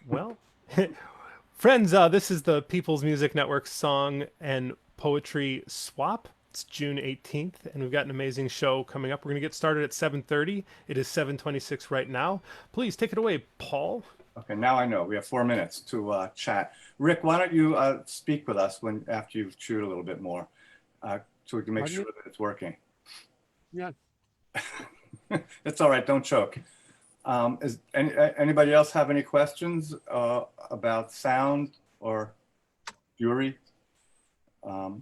Well, friends, this is the People's Music Network Song and Poetry Swap. It's June 18th, and we've got an amazing show coming up. We're going to get started at 7:30. It is 7:26 right now. Please take it away, Paul. Okay, now I know. We have 4 minutes to chat. Rick, why don't you speak with us after you've chewed a little bit more, so we can make sure that it's working. Yeah. It's all right. Don't choke. Is anybody else have any questions about sound or Fury or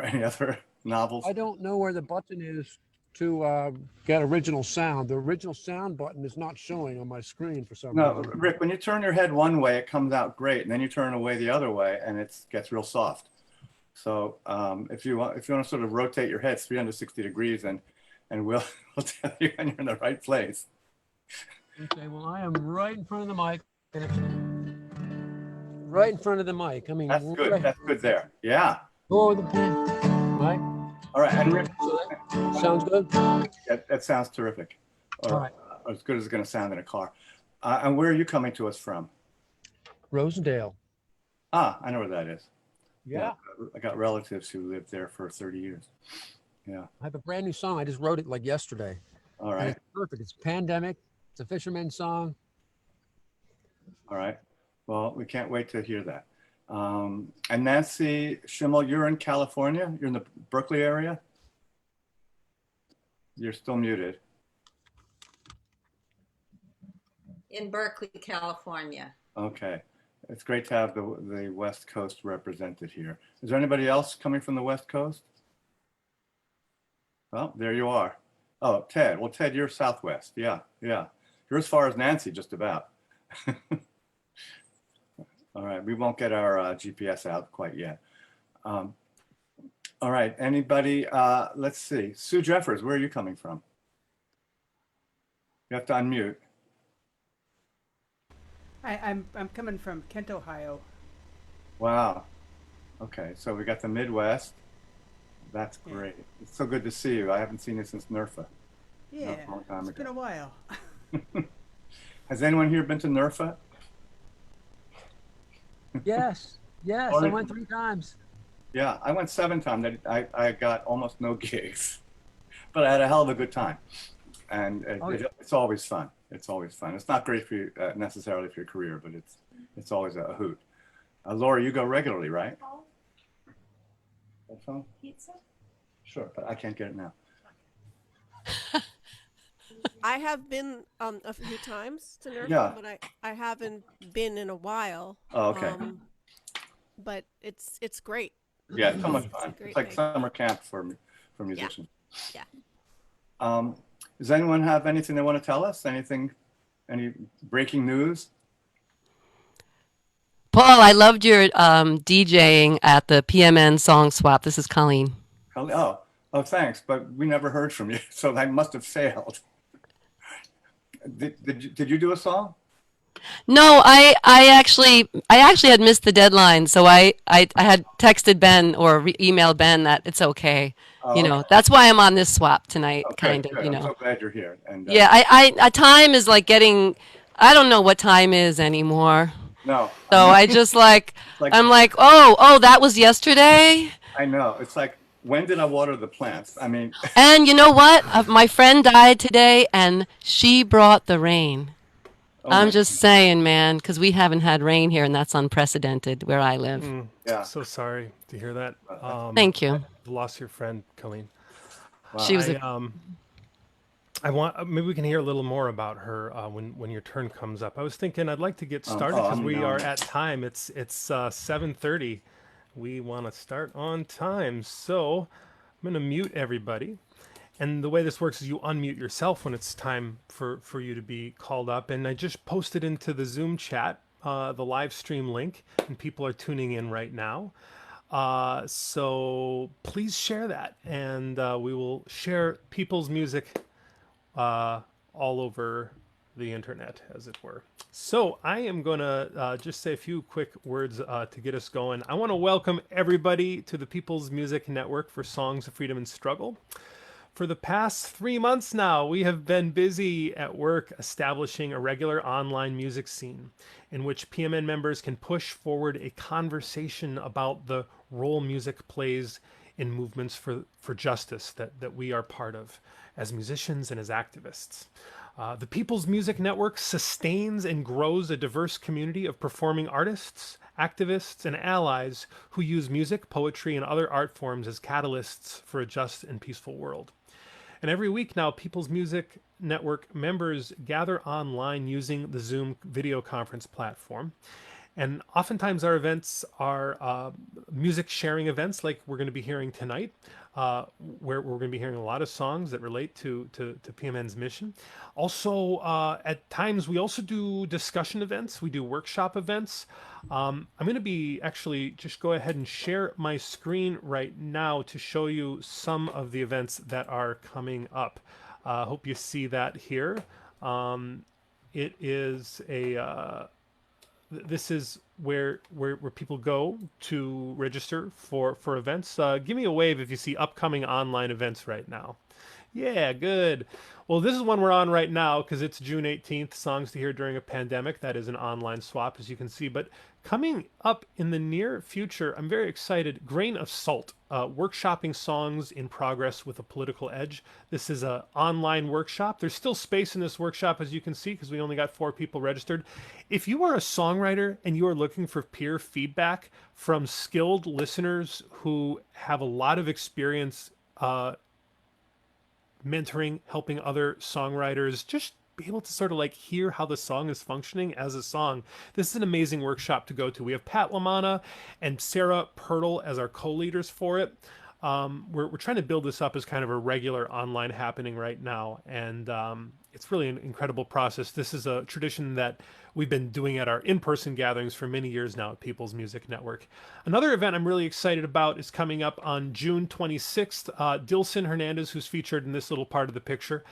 any other novels? I don't know where the button is to get original sound. The original sound button is not showing on my screen for some No, reason. Rick, when you turn your head one way, it comes out great, and then you turn away the other way, and it gets real soft. So if you want to sort of rotate your head 360 degrees, and we'll tell you when you're in the right place. Okay, well, I am right in front of the mic. Right in front of the mic. I mean, That's good. Right. That's good there. Yeah. Go over the pen. Right. All right. And Rick, Sounds good. that sounds terrific. All right. As good as it's going to sound in a car. And where are you coming to us from? Rosendale. Ah, I know where that is. Yeah. I got relatives who lived there for 30 years. Yeah. I have a brand new song. I just wrote it like yesterday. All And right. it's perfect. It's pandemic. It's a fisherman song. All right. Well, we can't wait to hear that. And Nancy Schimmel, you're in California? You're in the Berkeley area? You're still muted. In Berkeley, California. Okay. It's great to have the West Coast represented here. Is there anybody else coming from the West Coast? Well, there you are. Oh, Ted. Well, Ted, you're Southwest. Yeah, yeah. You're as far as Nancy, just about. All right. We won't get our GPS out quite yet. All right. Anybody? Let's see. Sue Jeffers, where are you coming from? You have to unmute. I'm coming from Kent, Ohio. Wow. Okay. So we got the Midwest. That's great. Yeah. It's so good to see you. I haven't seen you since NERFA. Yeah, a long time ago. Been a while. Has anyone here been to NERFA? Yes. Yes. I went 3 times. Yeah, I went 7 times. I got almost no gigs, but I had a hell of a good time. And it's always fun. It's always fun. It's not great for you necessarily for your career, but it's always a hoot. Laurie, you go regularly, right? Phone? Pizza? Sure, but I can't get it now. I have been a few times to NERFA, but I haven't been in a while. Oh, okay. But it's great. Yeah, it's so much fun. It's like summer camp for musicians. Yeah. Does anyone have anything they want to tell us? Any breaking news? Paul, I loved your DJing at the PMN Song Swap. This is Colleen. Oh, thanks. But we never heard from you, so I must have failed. Did you do a song? No, I actually had missed the deadline, so I had texted Ben or emailed Ben that it's okay. Oh, you know, okay. That's why I'm on this swap tonight, kind of. Good. You know, I'm so glad you're here. And yeah, I time is like getting. I don't know what time is anymore. No. So I just I'm like, oh, that was yesterday. I know. It's like, when did I water the plants? I mean. And you know what? My friend died today, and she brought the rain. Oh, I'm just saying, man, because we haven't had rain here, and that's unprecedented where I live. Yeah. So sorry to hear that. Thank you. You've lost your friend, Colleen. Wow. She was. I want maybe we can hear a little more about her when your turn comes up. I was thinking I'd like to get started because we are at time. It's 7:30. We want to start on time, so I'm going to mute everybody. And the way this works is you unmute yourself when it's time for you to be called up. And I just posted into the Zoom chat the live stream link, and people are tuning in right now. So please share that, and we will share people's music all over the internet, as it were. So I am going to just say a few quick words to get us going. I want to welcome everybody to the People's Music Network for Songs of Freedom and Struggle. For the past 3 months now, we have been busy at work establishing a regular online music scene in which PMN members can push forward a conversation about the role music plays in movements for justice that we are part of as musicians and as activists. The People's Music Network sustains and grows a diverse community of performing artists, activists, and allies who use music, poetry, and other art forms as catalysts for a just and peaceful world. And every week now, People's Music Network members gather online using the Zoom video conference platform. And oftentimes our events are music sharing events like we're going to be hearing tonight, where we're going to be hearing a lot of songs that relate to PMN's mission. Also, at times we also do discussion events. We do workshop events. I'm going to be actually just go ahead and share my screen right now to show you some of the events that are coming up. Hope you see that here. It is a... this is where people go to register for events. Give me a wave if you see upcoming online events right now. Yeah, good. Well, this is one we're on right now because it's June 18th, Songs to Hear During a Pandemic. That is an online swap, as you can see. But coming up in the near future, I'm very excited. Grain of Salt, workshopping songs in progress with a political edge. This is an online workshop. There's still space in this workshop, as you can see, because we only got 4 people registered. If you are a songwriter and you are looking for peer feedback from skilled listeners who have a lot of experience mentoring, helping other songwriters just be able to sort of like hear how the song is functioning as a song. This is an amazing workshop to go to. We have Pat Lamanna and Sarah Pirtle as our co-leaders for it. We're trying to build this up as kind of a regular online happening right now. And it's really an incredible process. This is a tradition that we've been doing at our in-person gatherings for many years now at People's Music Network. Another event I'm really excited about is coming up on June 26th. Dilson Hernandez, who's featured in this little part of the picture,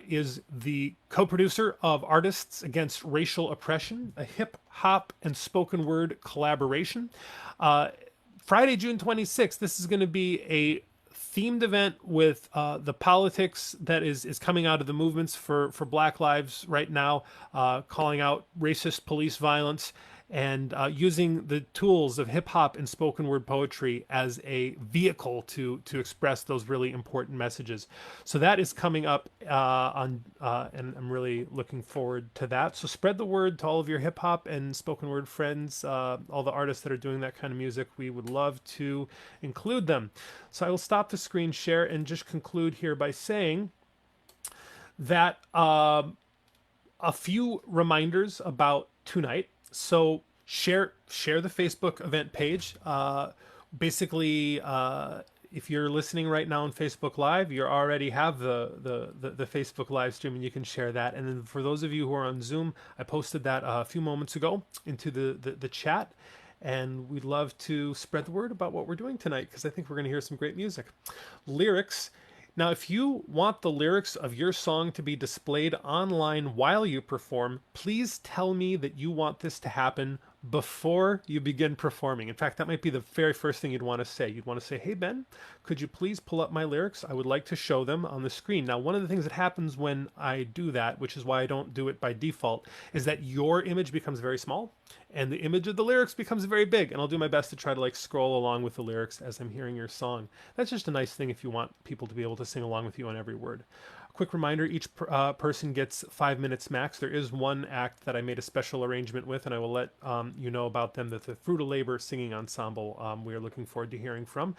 is the co-producer of Artists Against Racial Oppression, a hip-hop and spoken word collaboration. Friday, June 26th, this is going to be a themed event with the politics that is coming out of the movements for Black Lives right now, calling out racist police violence and using the tools of hip hop and spoken word poetry as a vehicle to express those really important messages. So that is coming up and I'm really looking forward to that. So spread the word to all of your hip hop and spoken word friends, all the artists that are doing that kind of music. We would love to include them. So I will stop the screen share and just conclude here by saying that a few reminders about tonight. So share the Facebook event page. Basically, if you're listening right now on Facebook Live, you already have the Facebook live stream, and you can share that. And then for those of you who are on Zoom, I posted that a few moments ago into the chat. And we'd love to spread the word about what we're doing tonight, because I think we're going to hear some great music. Lyrics. Now, if you want the lyrics of your song to be displayed online while you perform, please tell me that you want this to happen before you begin performing. In fact, that might be the very first thing you'd want to say. You'd want to say, hey, Ben, could you please pull up my lyrics? I would like to show them on the screen. Now, one of the things that happens when I do that, which is why I don't do it by default, is that your image becomes very small and the image of the lyrics becomes very big. And I'll do my best to try to like scroll along with the lyrics as I'm hearing your song. That's just a nice thing if you want people to be able to sing along with you on every word. Quick reminder, each person gets 5 minutes max. There is one act that I made a special arrangement with, and I will let you know about them, that the Fruit of Labor Singing Ensemble we are looking forward to hearing from.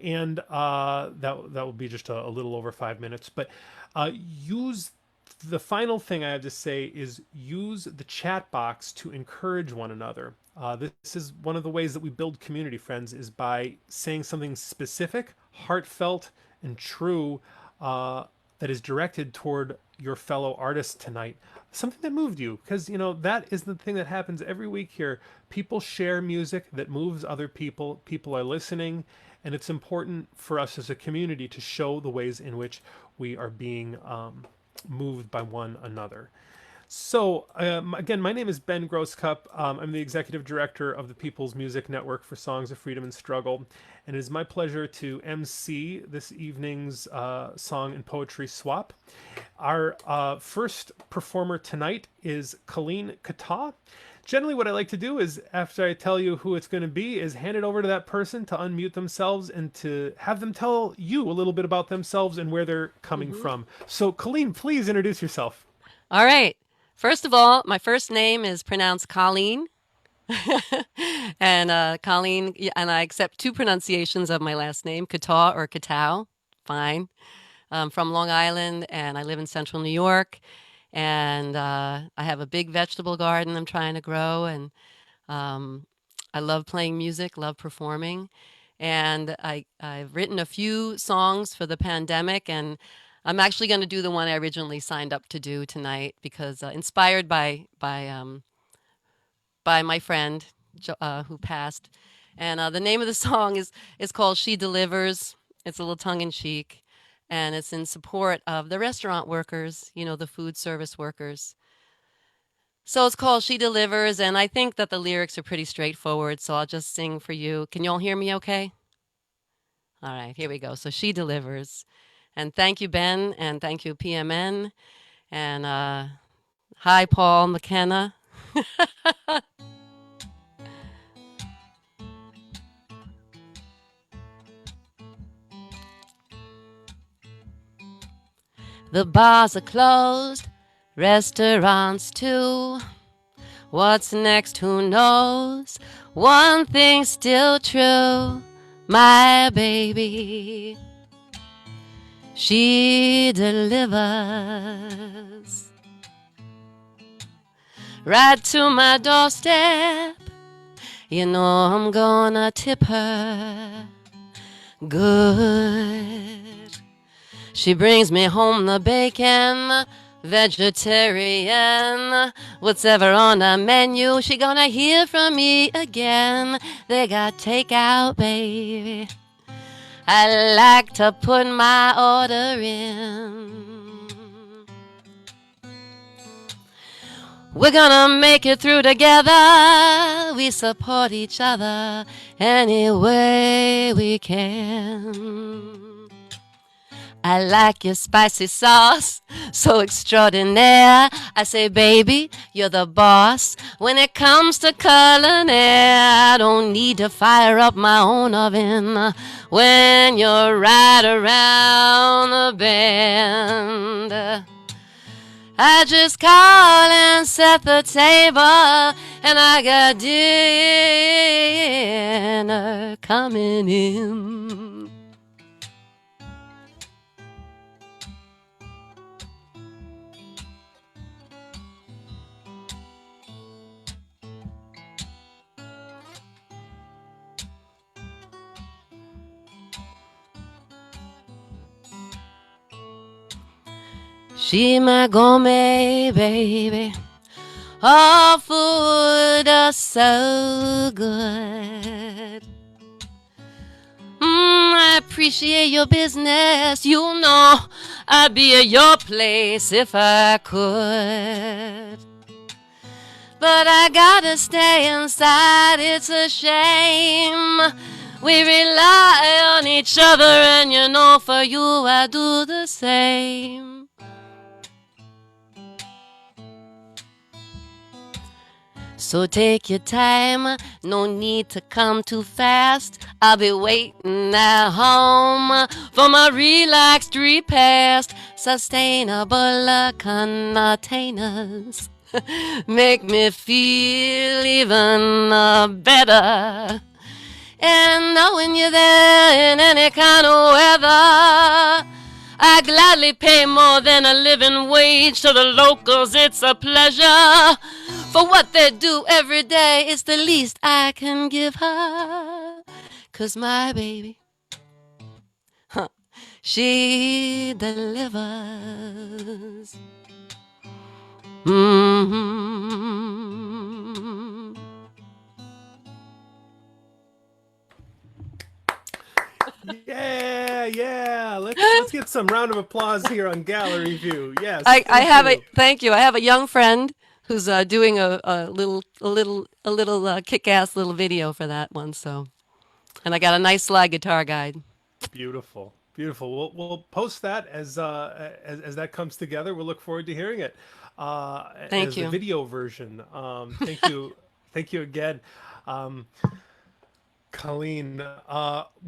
And that will be just a little over 5 minutes. But the final thing I have to say is use the chat box to encourage one another. This is one of the ways that we build community, friends, is by saying something specific, heartfelt, and true that is directed toward your fellow artists tonight. Something that moved you, because, you know, that is the thing that happens every week here. People share music that moves other people. People are listening, and it's important for us as a community to show the ways in which we are being moved by one another. So, again, my name is Ben Grosscup. I'm the executive director of the People's Music Network for Songs of Freedom and Struggle, and it is my pleasure to MC this evening's song and poetry swap. Our first performer tonight is Colleen Kattau. Generally, what I like to do is, after I tell you who it's going to be, is hand it over to that person to unmute themselves and to have them tell you a little bit about themselves and where they're coming from. So, Colleen, please introduce yourself. All right. First of all, my first name is pronounced Colleen. And Colleen, and I accept two pronunciations of my last name, Kattau or Kattau. Fine. I'm from Long Island, and I live in central New York. And I have a big vegetable garden I'm trying to grow. And I love playing music, love performing. And I've written a few songs for the pandemic, and I'm actually going to do the one I originally signed up to do tonight because inspired by my friend who passed. And the name of the song is called She Delivers. It's a little tongue-in-cheek, and it's in support of the restaurant workers, you know, the food service workers. So it's called She Delivers, and I think that the lyrics are pretty straightforward, so I'll just sing for you. Can you all hear me okay? All right, here we go. So She Delivers. And thank you, Ben, and thank you, PMN. And hi, Paul, McKenna. The bars are closed, restaurants too. What's next, who knows? One thing's still true, my baby. She delivers right to my doorstep. You know I'm gonna tip her good. She brings me home the bacon, vegetarian, whatever on the menu. She gonna hear from me again. They got takeout, baby. I like to put my order in. We're gonna make it through together. We support each other any way we can. I like your spicy sauce, so extraordinaire. I say, baby, you're the boss. When it comes to culinary, I don't need to fire up my own oven. When you're right around the bend, I just call and set the table, and I got dinner coming in. She my gourmet baby. All food is so good. I appreciate your business. You know I'd be at your place if I could. But I gotta stay inside, it's a shame. We rely on each other, and you know for you I do the same. So take your time, no need to come too fast. I'll be waiting at home for my relaxed repast. Sustainable containers make me feel even better. And knowing you're there in any kind of weather, I gladly pay more than a living wage to the locals. It's a pleasure. For what they do every day is the least I can give her. 'Cause my baby, she delivers. Mm-hmm. Yeah. Let's Let's get some round of applause here on Gallery View. Yes. I have a thank you. I have a young friend who's doing a little kick-ass little video for that one. So, and I got a nice slide guitar guide. Beautiful, beautiful. We'll post that as that comes together. We'll look forward to hearing it. Thank as you. The video version. Thank you, thank you again. Colleen,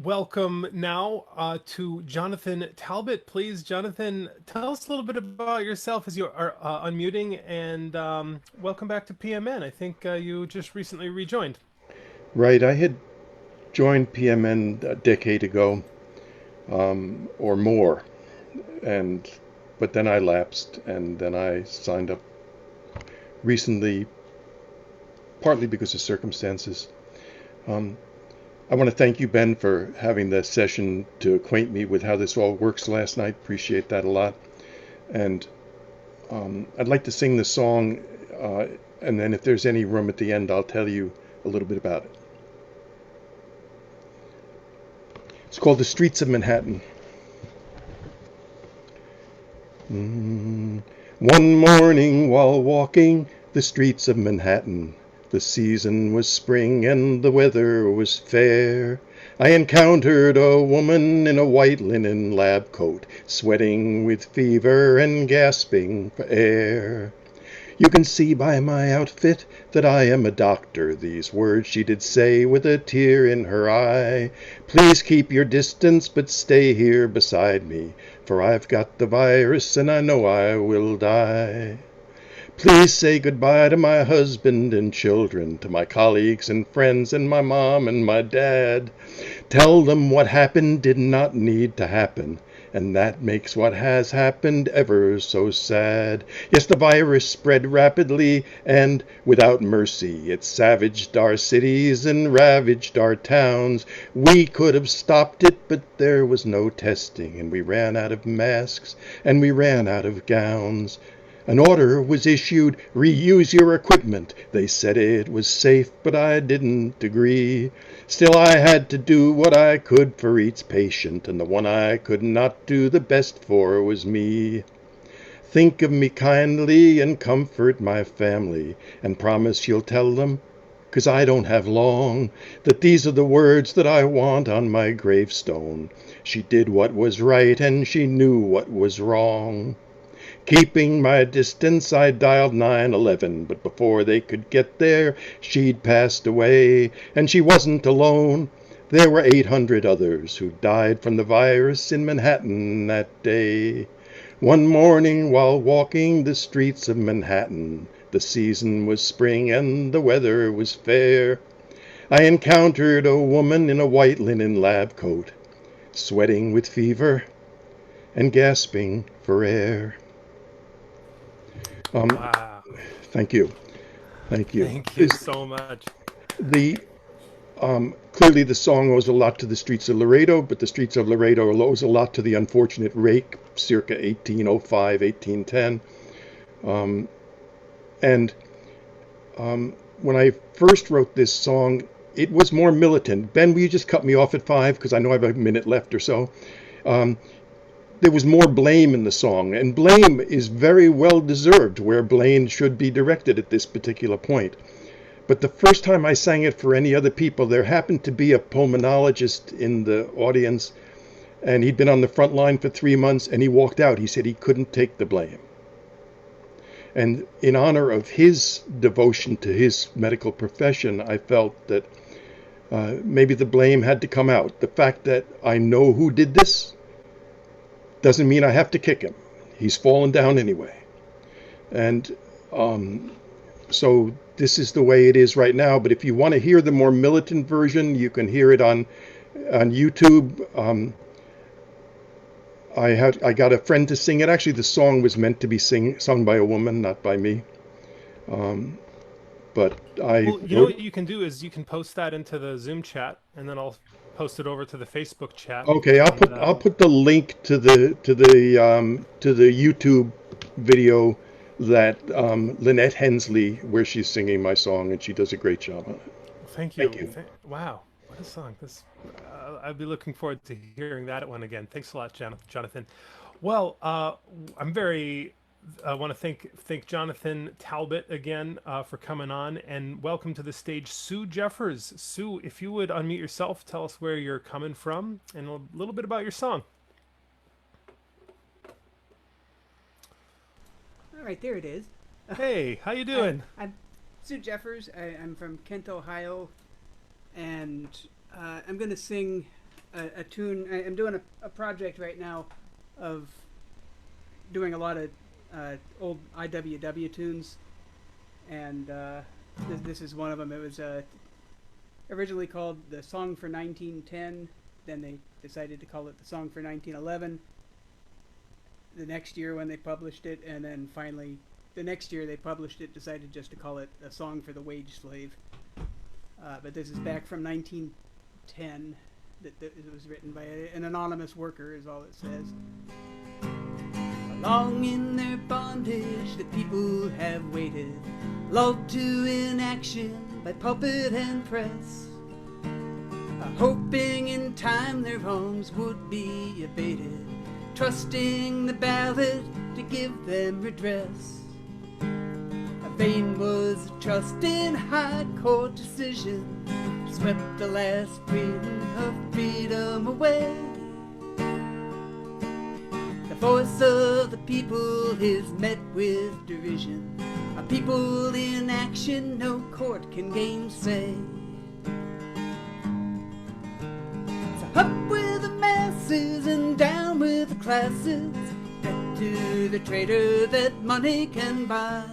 welcome now to Jonathan Talbot. Please, Jonathan, tell us a little bit about yourself as you are unmuting, and welcome back to PMN. I think you just recently rejoined. Right, I had joined PMN a decade ago, or more, but then I lapsed, and then I signed up recently, partly because of circumstances. I want to thank you, Ben, for having the session to acquaint me with how this all works last night. Appreciate that a lot. And I'd like to sing the song, and then if there's any room at the end, I'll tell you a little bit about it. It's called The Streets of Manhattan. One morning while walking the streets of Manhattan, the season was spring and the weather was fair, I encountered a woman in a white linen lab coat, sweating with fever and gasping for air. You can see by my outfit that I am a doctor. These words she did say with a tear in her eye. Please keep your distance, but stay here beside me, for I've got the virus and I know I will die. Please say goodbye to my husband and children, to my colleagues and friends and my mom and my dad. Tell them what happened did not need to happen, and that makes what has happened ever so sad. Yes, the virus spread rapidly and without mercy. It savaged our cities and ravaged our towns. We could have stopped it, but there was no testing, and we ran out of masks, and we ran out of gowns. An order was issued, reuse your equipment. They said it was safe, but I didn't agree. Still, I had to do what I could for each patient, and the one I could not do the best for was me. Think of me kindly and comfort my family, and promise you'll tell them, 'cause I don't have long, that these are the words that I want on my gravestone. She did what was right, and she knew what was wrong. Keeping my distance, I dialed 911, but before they could get there, she'd passed away, and she wasn't alone. There were 800 others who died from the virus in Manhattan that day. One morning while walking the streets of Manhattan, the season was spring and the weather was fair, I encountered a woman in a white linen lab coat, sweating with fever and gasping for air. Wow. Thank you. Thank you. Thank you so much. Clearly the song owes a lot to the streets of Laredo, but the streets of Laredo owes a lot to the unfortunate rake, circa 1805, 1810. When I first wrote this song, it was more militant. Ben, will you just cut me off at 5? Because I know I have a minute left or so. There was more blame in the song, and blame is very well deserved where blame should be directed at this particular point. But the first time I sang it for any other people, there happened to be a pulmonologist in the audience, and he'd been on the front line for 3 months, and he walked out. He said he couldn't take the blame. And in honor of his devotion to his medical profession, I felt that maybe the blame had to come out. The fact that I know who did this doesn't mean I have to kick him. He's fallen down anyway. And so this is the way it is right now. But if you want to hear the more militant version, you can hear it on YouTube. I got a friend to sing it. Actually, the song was meant to be sung by a woman, not by me. But Well, you know what you can do is you can post that into the Zoom chat, and then I'll post it over to the Facebook chat. Okay, I'll put the link to the YouTube video that Lynette Hensley, where she's singing my song, and she does a great job on it. Thank you. Thank you. Wow. What a song! This I'd be looking forward to hearing that one again. Thanks a lot, Jonathan. Well, I'm very. I want to thank Jonathan Talbot again for coming on, and welcome to the stage, Sue Jeffers. Sue, if you would unmute yourself, tell us where you're coming from, and a little bit about your song. All right, there it is. Hey, how you doing? I'm Sue Jeffers. I'm from Kent, Ohio, and I'm going to sing a tune. I'm doing a project right now of doing a lot of old IWW tunes, and this is one of them. It was originally called The Song for 1910. Then they decided to call it The Song for 1911. The next year when they published it, and then finally the next year they published it, decided just to call it A Song for the Wage Slave. But this is back from 1910. That it was written by an anonymous worker, is all it says. Long in their bondage, the people have waited, lulled to inaction by pulpit and press, hoping in time their wrongs would be abated, trusting the ballot to give them redress. Vain was trust in high court decision, swept the last freedom of freedom away. The voice of the people is met with derision, a people in action no court can gainsay. So up with the masses and down with the classes, debt to the trader that money can buy.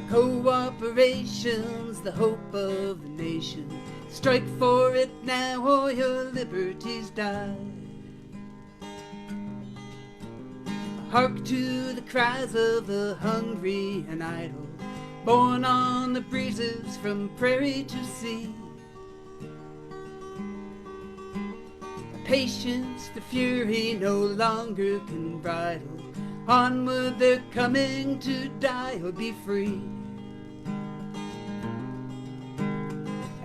Cooperation's the hope of the nation. Strike for it now or your liberties die. Hark to the cries of the hungry and idle, borne on the breezes from prairie to sea. Patience, the fury no longer can bridle. Onward they're coming to die or be free.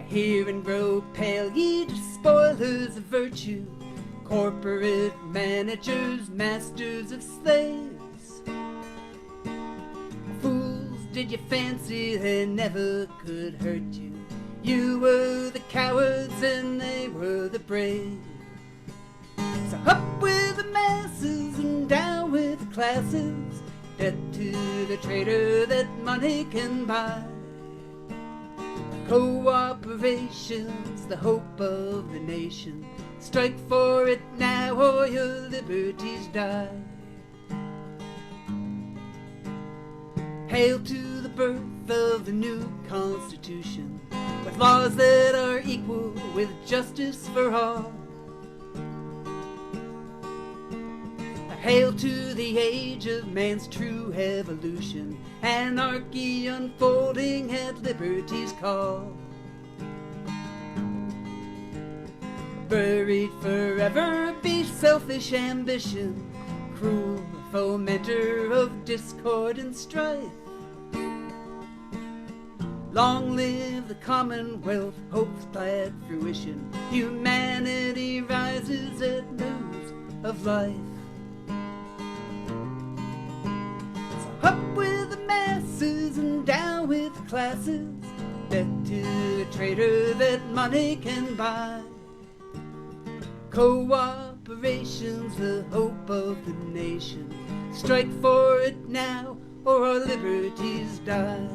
Hear and grow pale, ye despoilers of virtue, corporate managers, masters of slaves. Fools, did you fancy they never could hurt you? You were the cowards and they were the brave. So up with the masses and down with the classes, debt to the trader that money can buy. Cooperation's the hope of the nation. Strike for it now or your liberties die. Hail to the birth of the new Constitution, with laws that are equal, with justice for all. Hail to the age of man's true evolution, anarchy unfolding at liberty's call. Buried forever be selfish ambition, cruel fomenter of discord and strife. Long live the Commonwealth, hope's glad fruition, humanity rises at news of life. Up with the masses and down with the classes, debt to the trader that money can buy. Cooperation's the hope of the nation. Strike for it now or our liberties die.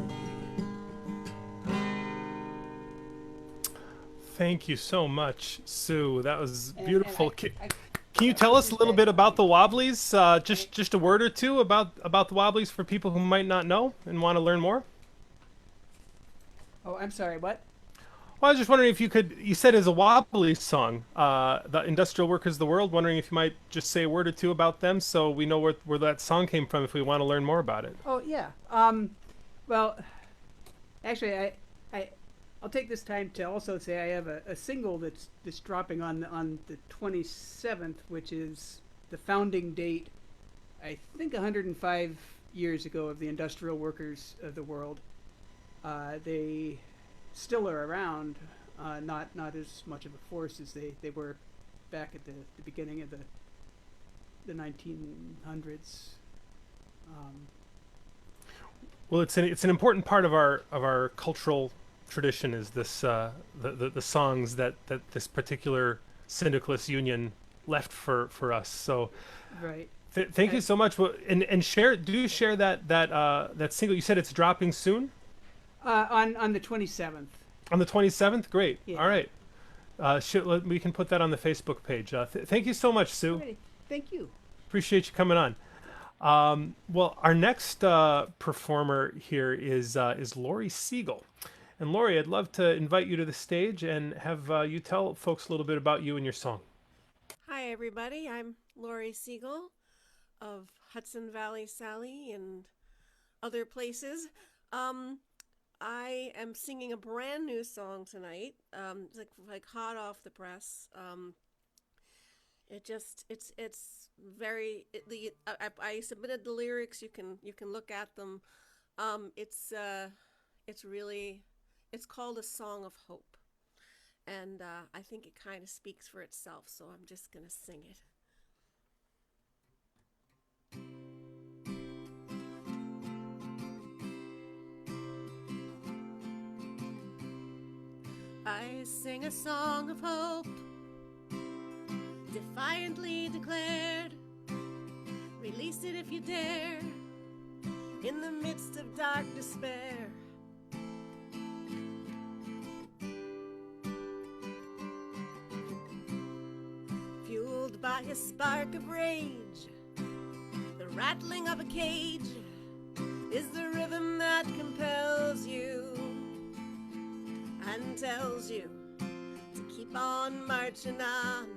Thank you so much, Sue. That was beautiful. Can you tell us a little bit about the Wobblies? Just a word or two about the Wobblies for people who might not know and want to learn more? Oh, I'm sorry, what? Well, I was just wondering if you could, you said it's a Wobblies song, the Industrial Workers of the World, wondering if you might just say a word or two about them so we know where that song came from if we want to learn more about it. Oh, yeah. Well, actually, I'll take this time to also say I have a single that's dropping on the 27th, which is the founding date, I think 105 years ago, of the Industrial Workers of the World. They still are around, not as much of a force as they were back at the beginning of the 1900s. Well, it's an important part of our cultural tradition is this the songs that this particular syndicalist union left for us. So, Right. Thank you so much. Well, and share that single. You said it's dropping soon. On the 27th. On the 27th. Great. Yeah. All right. We can put that on the Facebook page. Thank you so much, Sue. Alrighty. Thank you. Appreciate you coming on. Well, our next performer here is Laurie Siegel. And Laurie, I'd love to invite you to the stage and have you tell folks a little bit about you and your song. Hi, everybody. I'm Laurie Siegel of Hudson Valley Sally and other places. I am singing a brand new song tonight. It's like hot off the press. I submitted the lyrics. You can look at them. It's called A Song of Hope, and I think it kind of speaks for itself. So I'm just gonna sing it. I sing a song of hope, defiantly declared. Release it if you dare, in the midst of dark despair. Fueled by a spark of rage, the rattling of a cage is the rhythm that compels you and tells you to keep on marching on.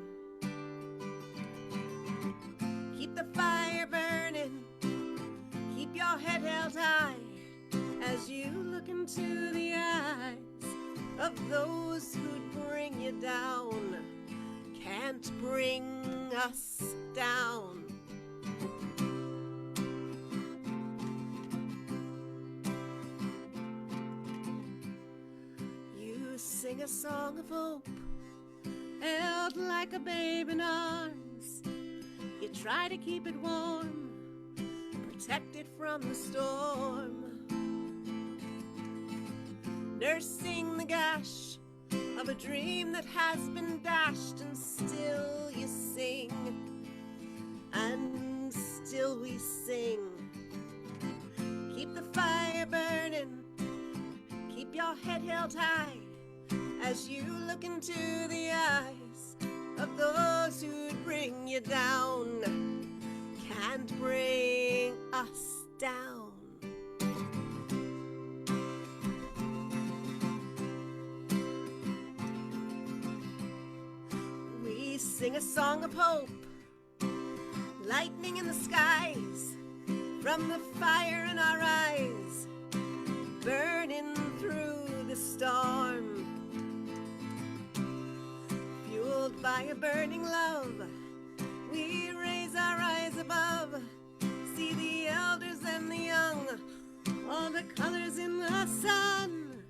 Keep the fire burning, keep your head held high as you look into the eyes of those who'd bring you down. Can't bring us down. Sing a song of hope, held like a babe in arms. You try to keep it warm, protect it from the storm. Nursing the gash of a dream that has been dashed, and still you sing, and still we sing. Keep the fire burning, keep your head held high as you look into the eyes of those who'd bring you down. Can't bring us down. We sing a song of hope, lightning in the skies, from the fire in our eyes, burning through the storm. Fueled by a burning love, we raise our eyes above, see the elders and the young, all the colors in the sun,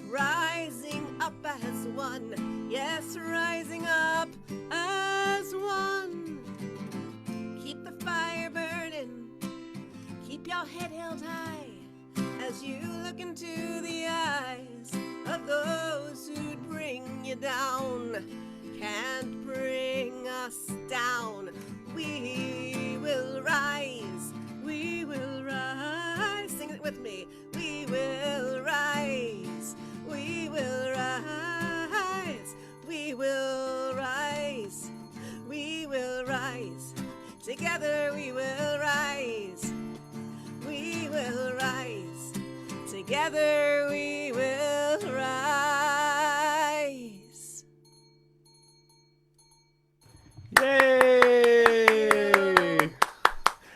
rising up as one, yes, rising up as one. Keep the fire burning, keep your head held high as you look into the eyes of those who'd bring you down. Can't bring us down. We will rise, we will rise. Sing it with me. We will rise, we will rise, we will rise, we will rise. Together we will rise, we will rise. Together we will rise. Yay!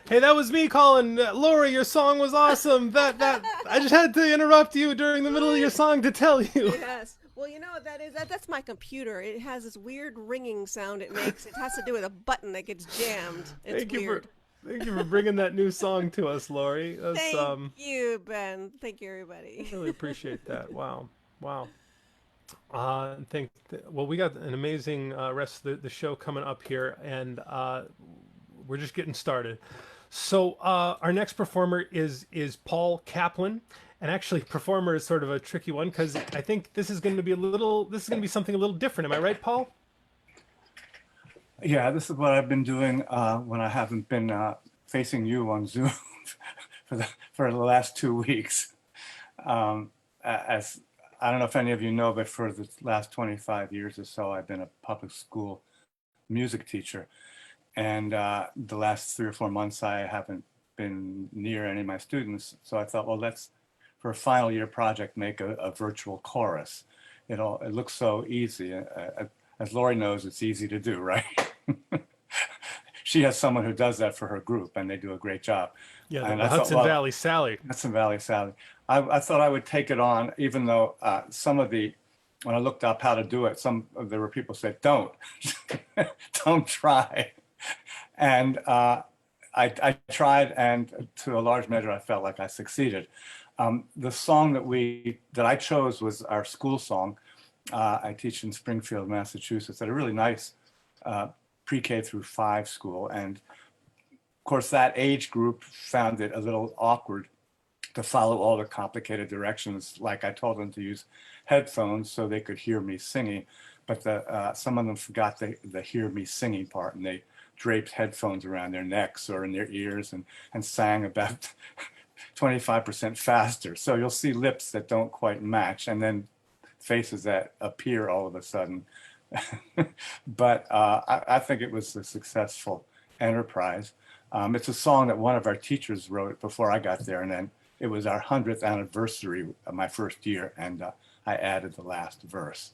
Hey, that was me calling. Laurie, your song was awesome. That I just had to interrupt you during the middle of your song to tell you. Yes. Well, you know what that is? That's my computer. It has this weird ringing sound it makes. It has to do with a button that gets jammed. It's weird. Thank you for bringing that new song to us, Laurie. Thank you, Ben. Thank you, everybody. I really appreciate that. Wow. Wow. Well, we got an amazing rest of the show coming up here, and we're just getting started. So our next performer is Paul Kaplan, and actually, performer is sort of a tricky one because I think this is going to be something a little different. Am I right, Paul? Yeah, this is what I've been doing when I haven't been facing you on Zoom for the last 2 weeks. As I don't know if any of you know, but for the last 25 years or so, I've been a public school music teacher. And the last 3 or 4 months, I haven't been near any of my students. So I thought, well, let's, for a final year project, make a virtual chorus. It looks so easy. As Laurie knows, it's easy to do, right? She has someone who does that for her group, and they do a great job. Yeah, and the Hudson Valley Sally. Hudson Valley Sally. I thought I would take it on, even though when I looked up how to do it, there were people who said, don't try. And I tried, and to a large measure, I felt like I succeeded. The song that I chose was our school song. I teach in Springfield, Massachusetts, at a really nice pre-K through 5 school. And of course, that age group found it a little awkward to follow all the complicated directions. Like I told them to use headphones so they could hear me singing, but some of them forgot the hear me singing part, and they draped headphones around their necks or in their ears and sang about 25% faster. So you'll see lips that don't quite match, and then faces that appear all of a sudden. But I think it was a successful enterprise. It's a song that one of our teachers wrote before I got there, and then it was our 100th anniversary of my first year, and I added the last verse.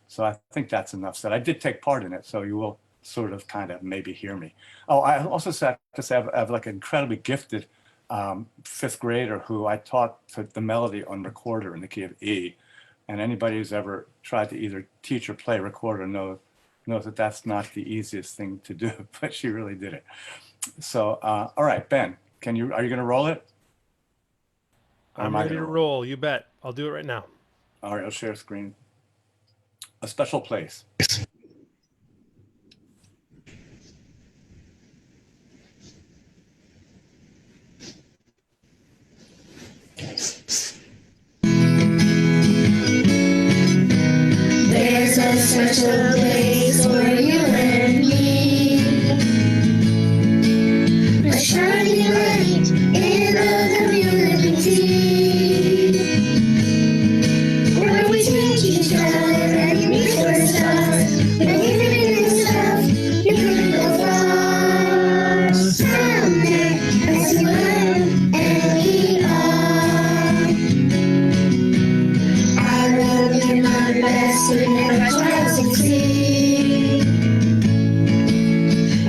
So I think that's enough said. I did take part in it, so you will sort of kind of maybe hear me. Oh, I also have to say I have like an incredibly gifted 5th grader who I taught the melody on recorder in the key of E. And anybody who's ever tried to either teach or play recorder knows that that's not the easiest thing to do, but she really did it. So, all right, Ben, are you going to roll it? I'm ready to roll. You bet. I'll do it right now. All right, I'll share screen. A Special Place. There's a special place for you and me, a shining light in the community, where we take each other and reach for the stars, and even in stuff you couldn't go far. Someday, as you learn and we are, I will do my best to never try to succeed.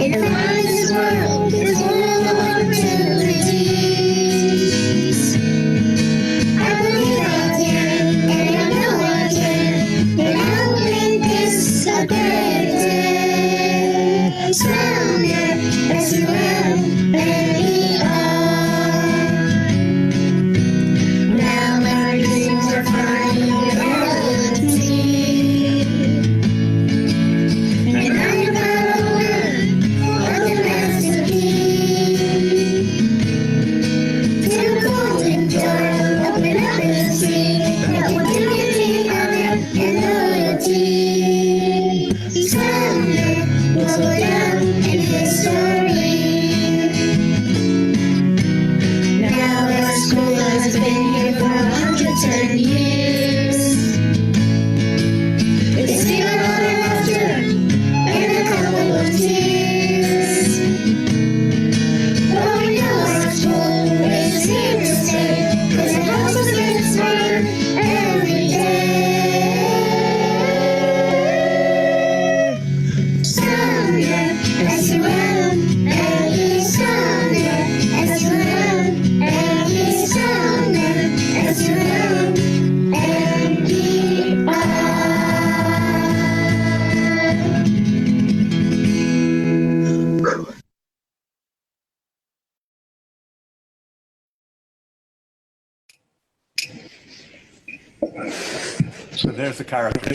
In the finest world, there's full of opportunities. I believe I can, and I know I can, and I will make this a great day. Someday, as you will, and we are. Now my dreams are flying reality, and I am not aware of the masterpiece. To the golden door, open up and see that we do get honor and loyalty. Someday we'll go down in history. Now our school has been here for 110 years. It's been a lot of laughter and a couple of tears. But we know our school is here to stay, 'cause it helps us get smarter every day. Someday, as you will, and we someday, as you will, and we someday, as you will, and we are. So there's the character.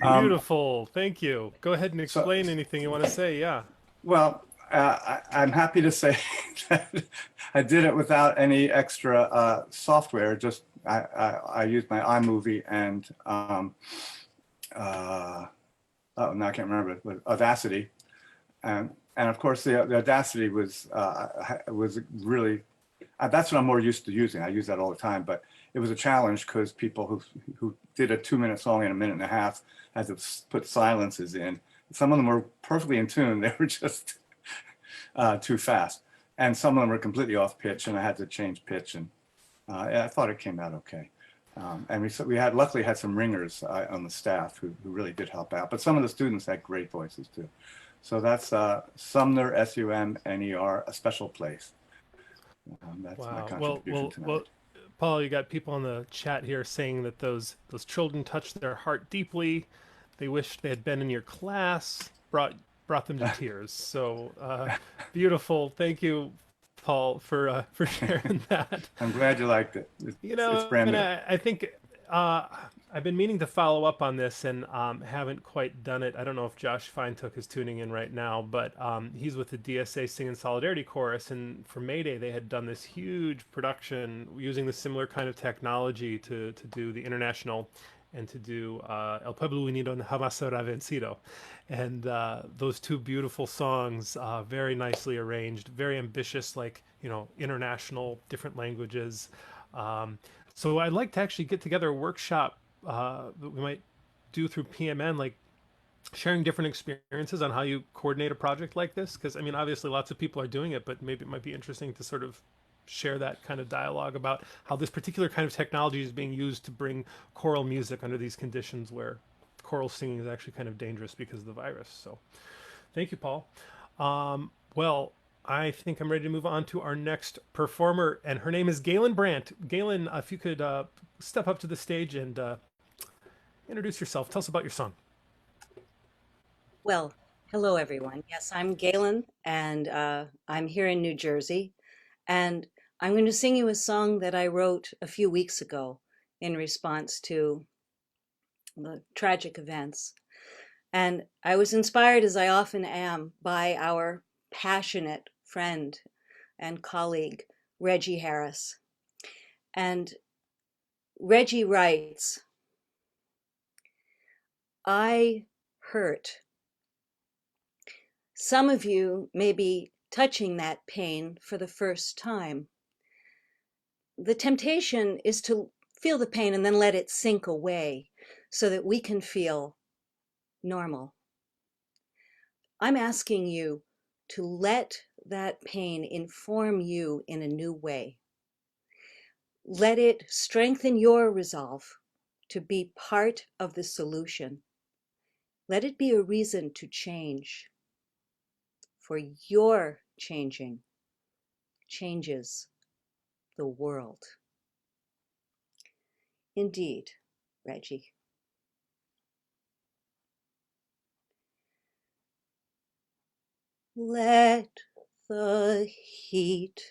Beautiful. Thank you. Go ahead and explain anything you want to say. Yeah. Well, I'm happy to say that I did it without any extra software. Just I used my iMovie and oh, now I can't remember it, but Audacity, and of course the Audacity was really that's what I'm more used to using. I use that all the time, but it was a challenge because people who did a 2-minute song in a minute and a half had to put silences in. Some of them were perfectly in tune. They were just too fast. And some of them were completely off pitch, and I had to change pitch. And I thought it came out okay. And we luckily had some ringers on the staff who really did help out. But some of the students had great voices too. So that's Sumner, SUMNER, a special place. That's my contribution tonight. Well, Paul, you got people in the chat here saying that those children touched their heart deeply. They wished they had been in your class. Brought them to tears. So beautiful. Thank you, Paul, for sharing that. I'm glad you liked it. It's brand new. I think I've been meaning to follow up on this and haven't quite done it. I don't know if Josh Feintook is tuning in right now, but he's with the DSA Singing Solidarity Chorus, and for May Day they had done this huge production using the similar kind of technology to do the international and to do El Pueblo Unido Jamás Será Vencido. And those two beautiful songs, very nicely arranged, very ambitious, like, international, different languages. So I'd like to actually get together a workshop that we might do through PMN, like sharing different experiences on how you coordinate a project like this. Because, obviously lots of people are doing it, but maybe it might be interesting to sort of share that kind of dialogue about how this particular kind of technology is being used to bring choral music under these conditions where choral singing is actually kind of dangerous because of the virus. So thank you, Paul. Well, I think I'm ready to move on to our next performer, and her name is Galen Brandt. Galen, if you could step up to the stage and introduce yourself. Tell us about your song. Well, hello, everyone. Yes, I'm Galen, and I'm here in New Jersey. And I'm going to sing you a song that I wrote a few weeks ago in response to the tragic events. And I was inspired, as I often am, by our passionate friend and colleague, Reggie Harris. And Reggie writes, I hurt. Some of you may be touching that pain for the first time. The temptation is to feel the pain and then let it sink away so that we can feel normal. I'm asking you to let that pain inform you in a new way. Let it strengthen your resolve to be part of the solution. Let it be a reason to change. For your changing changes the world. Indeed, Reggie. Let the heat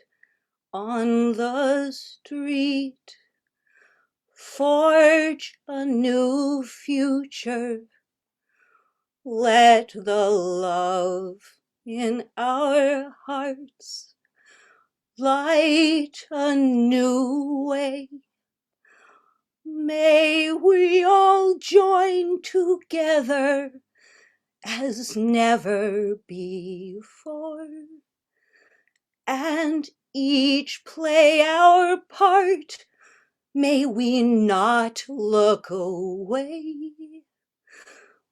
on the street forge a new future. Let the love in our hearts light a new way. May we all join together as never before, and each play our part. May we not look away.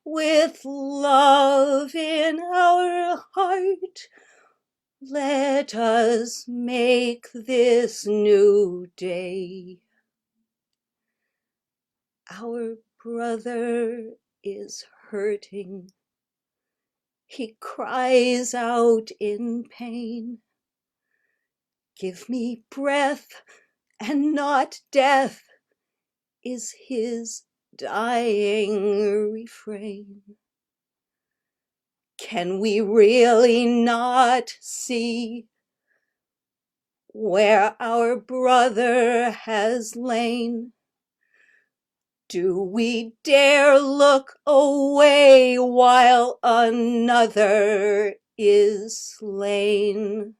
With love in our heart, let us make this new day. Our brother is hurting. He cries out in pain. Give me breath and not death is his dying refrain. Can we really not see where our brother has lain? Do we dare look away while another is slain?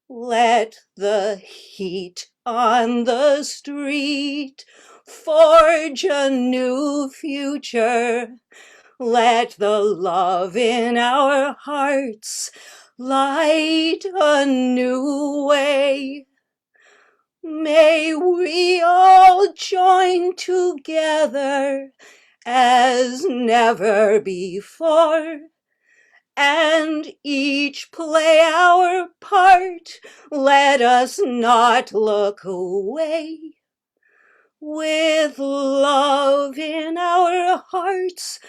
Let the heat on the street forge a new future. Let the love in our hearts light a new way. May we all join together as never before, and each play our part. Let us not look away. With love in our hearts,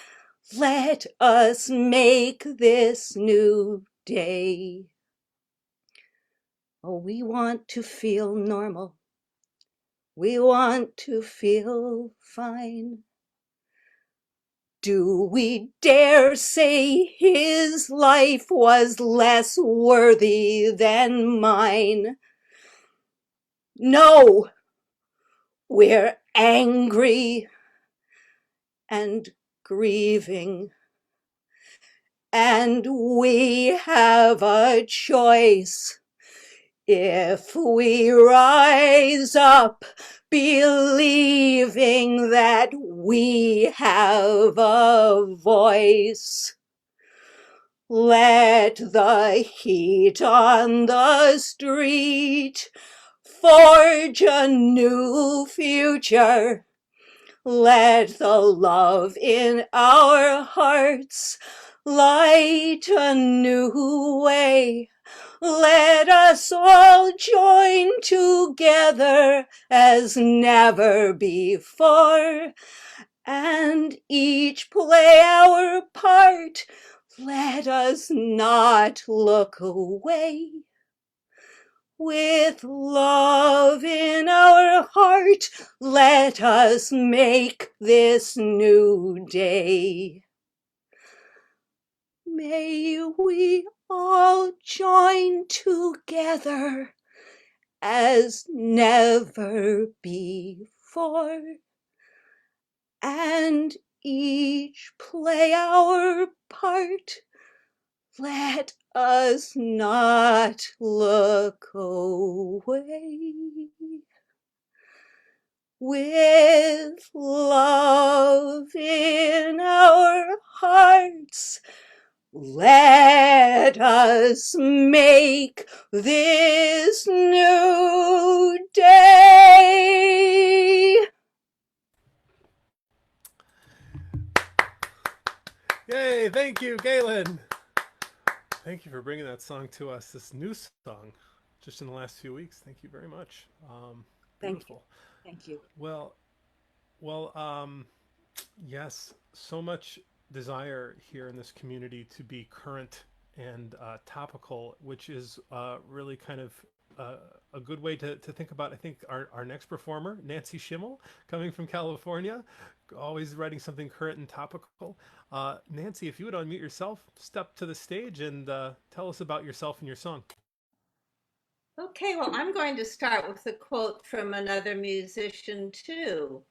let us make this new day. Oh, we want to feel normal. We want to feel fine. Do we dare say his life was less worthy than mine? No, we're angry and grieving, and we have a choice. If we rise up believing that we have a voice, let the heat on the street forge a new future. Let the love in our hearts light a new way. Let us all join together as never before, and each play our part. Let us not look away. With love in our heart, let us make this new day. May we all join together as never before, and each play our part. Let us not look away. With love in our hearts, let us make this new day. Yay, thank you, Galen. Thank you for bringing that song to us, this new song, just in the last few weeks. Thank you very much. Beautiful. Thank you. Well, yes, so much desire here in this community to be current and topical, which is really kind of a good way to think about, I think, our next performer, Nancy Schimmel, coming from California, always writing something current and topical. Nancy, if you would unmute yourself, step to the stage and tell us about yourself and your song. Okay, well, I'm going to start with a quote from another musician, too.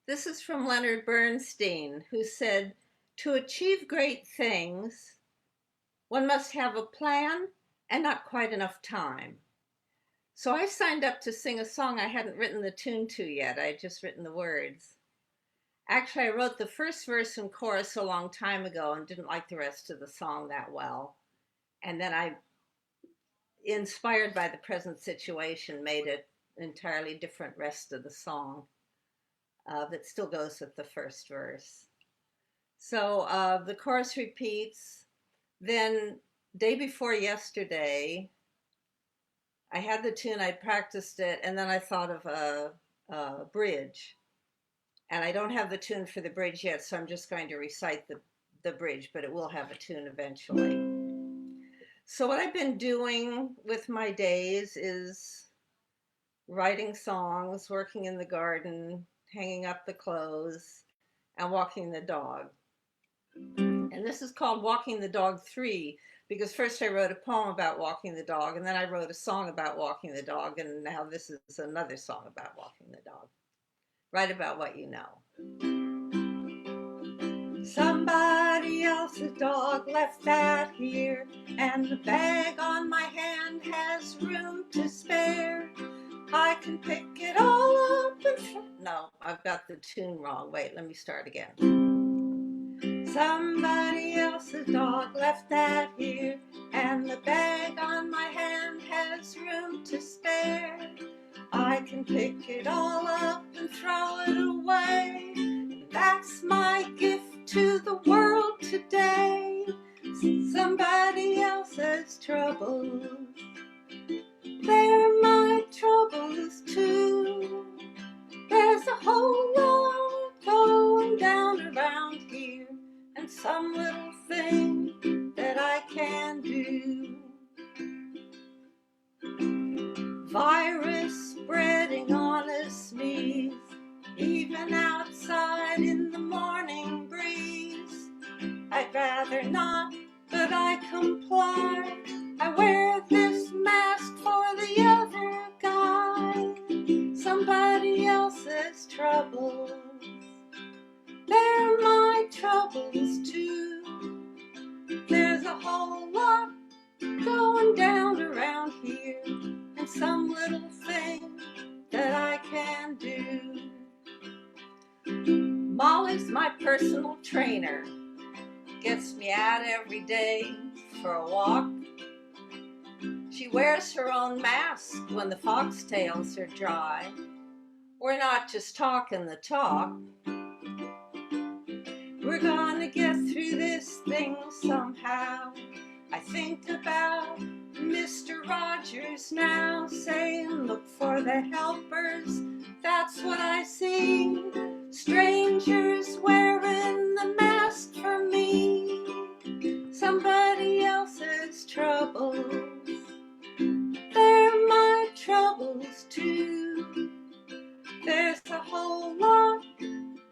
This is from Leonard Bernstein, who said, "To achieve great things, one must have a plan and not quite enough time." So I signed up to sing a song I hadn't written the tune to yet. I had just written the words. Actually, I wrote the first verse and chorus a long time ago and didn't like the rest of the song that well. And then I, inspired by the present situation, made it an entirely different rest of the song that still goes with the first verse. So the chorus repeats. Then day before yesterday, I had the tune, I practiced it, and then I thought of a bridge. And I don't have the tune for the bridge yet, so I'm just going to recite the bridge, but it will have a tune eventually. So what I've been doing with my days is writing songs, working in the garden, hanging up the clothes, and walking the dog. And this is called Walking the Dog 3, because first I wrote a poem about walking the dog, and then I wrote a song about walking the dog, and now this is another song about walking the dog. Write about what you know. Somebody else's dog left that here, and the bag on my hand has room to spare. I can pick it all up and no, I've got the tune wrong. Wait, let me start again. Somebody else's dog left that here, and the bag on my hand has room to spare. I can pick it all up and throw it away. That's my gift to the world today. Somebody else's troubles, they're my troubles too. There's a whole lot going down around here, and some little thing that I can do. Virus spreading on a sneeze, even outside in the morning breeze. I'd rather not, but I comply. I wear this mask for the other guy. Somebody else's troubles, they're my troubles too. There's a whole lot going down around here, and some little thing that I can do. Molly's my personal trainer, gets me out every day for a walk. She wears her own mask when the foxtails are dry. We're not just talking the talk. We're gonna get through this thing somehow. I think about Mr. Rogers now, saying look for the helpers. That's what I see. Strangers wearing the mask for me. Somebody else's troubles, they're my troubles too. There's a whole lot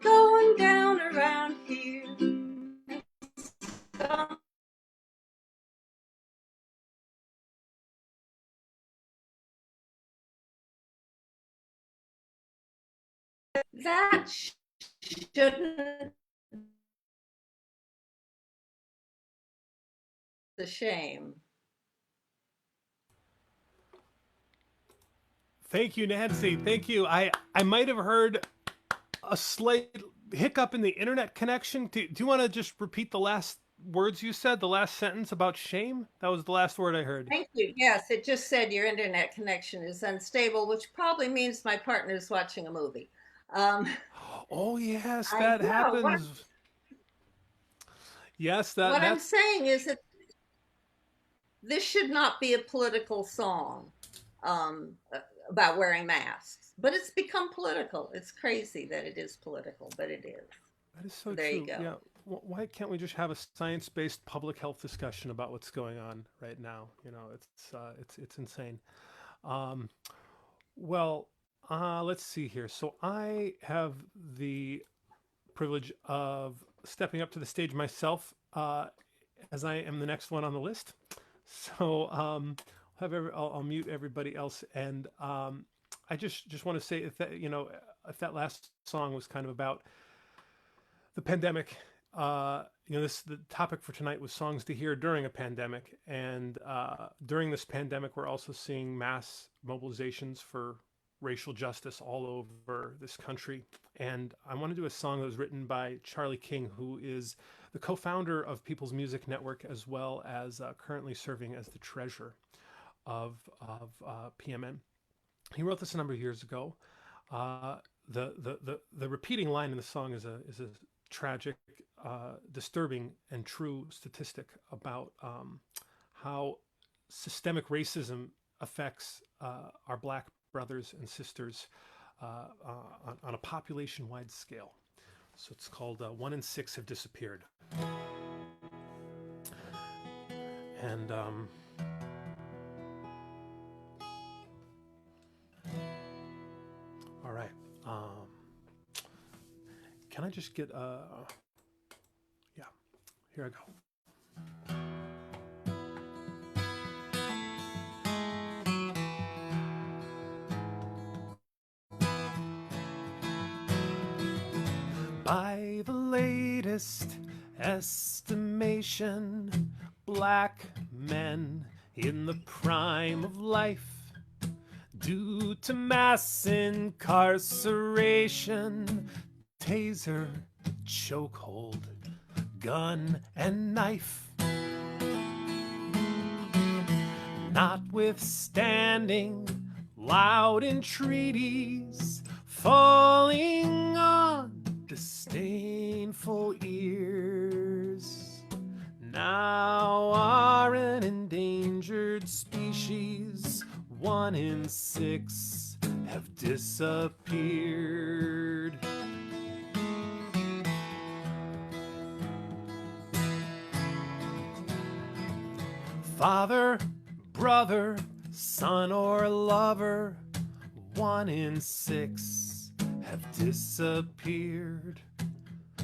going down around here. That shouldn't be a shame. Thank you, Nancy. Thank you. I might have heard a slight hiccup in the internet connection. Do you want to just repeat the last words you said, the last sentence about shame? That was the last word I heard. Thank you. Yes, it just said your internet connection is unstable, which probably means my partner's watching a movie. Oh yes, that happens. Yes, what I'm saying is that this should not be a political song about wearing masks, but it's become political. It's crazy that it is political, but it is. That is so there true. You go. Yeah. Why can't we just have a science-based public health discussion about what's going on right now? You know, it's insane. Well, let's see here. So I have the privilege of stepping up to the stage myself, as I am the next one on the list. So I'll mute everybody else, and I just want to say if that last song was kind of about the pandemic. The topic for tonight was songs to hear during a pandemic, and during this pandemic, we're also seeing mass mobilizations for racial justice all over this country. And I want to do a song that was written by Charlie King, who is the co-founder of People's Music Network, as well as currently serving as the treasurer of PMN. He wrote this a number of years ago. The repeating line in the song is a tragic, disturbing, and true statistic about how systemic racism affects our Black brothers and sisters on a population-wide scale. So it's called 1 in 6 have disappeared. And all right. Can I just get yeah, here I go. By the latest estimation, black men in the prime of life, due to mass incarceration, taser, chokehold, gun, and knife. Notwithstanding loud entreaties falling on disdainful ears, now are an endangered species. 1 in 6 have disappeared. Father, brother, son, or lover, 1 in 6 have disappeared.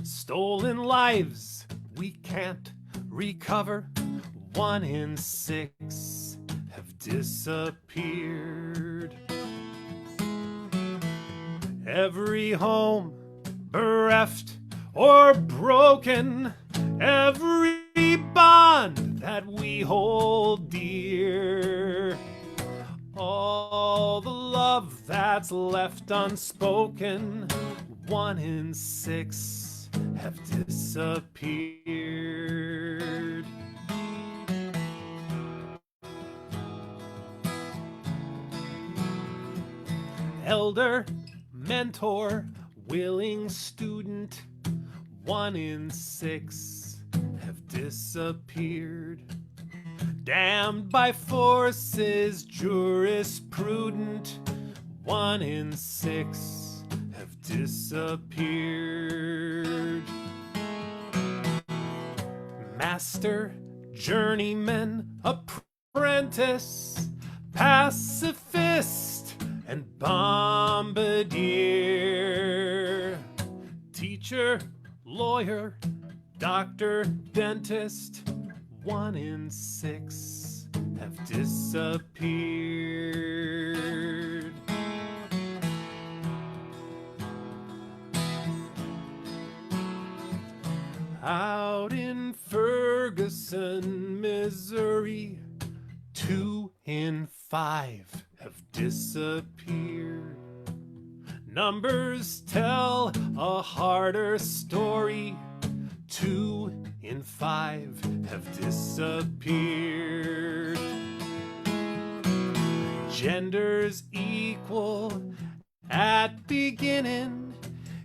Stolen lives we can't recover, 1 in 6 have disappeared. Every home bereft or broken, every bond that we hold dear, all the love that's left unspoken, 1 in 6 have disappeared. Elder, mentor, willing student, 1 in 6 have disappeared. Damned by forces jurisprudent, 1 in 6 have disappeared. Master, journeyman, apprentice, pacifist, and bombardier. Teacher, lawyer, doctor, dentist, 1 in 6 have disappeared. Out in Ferguson, Missouri, 2 in 5 have disappeared. Numbers tell a harder story. 2 in 5 have disappeared. Genders equal at beginning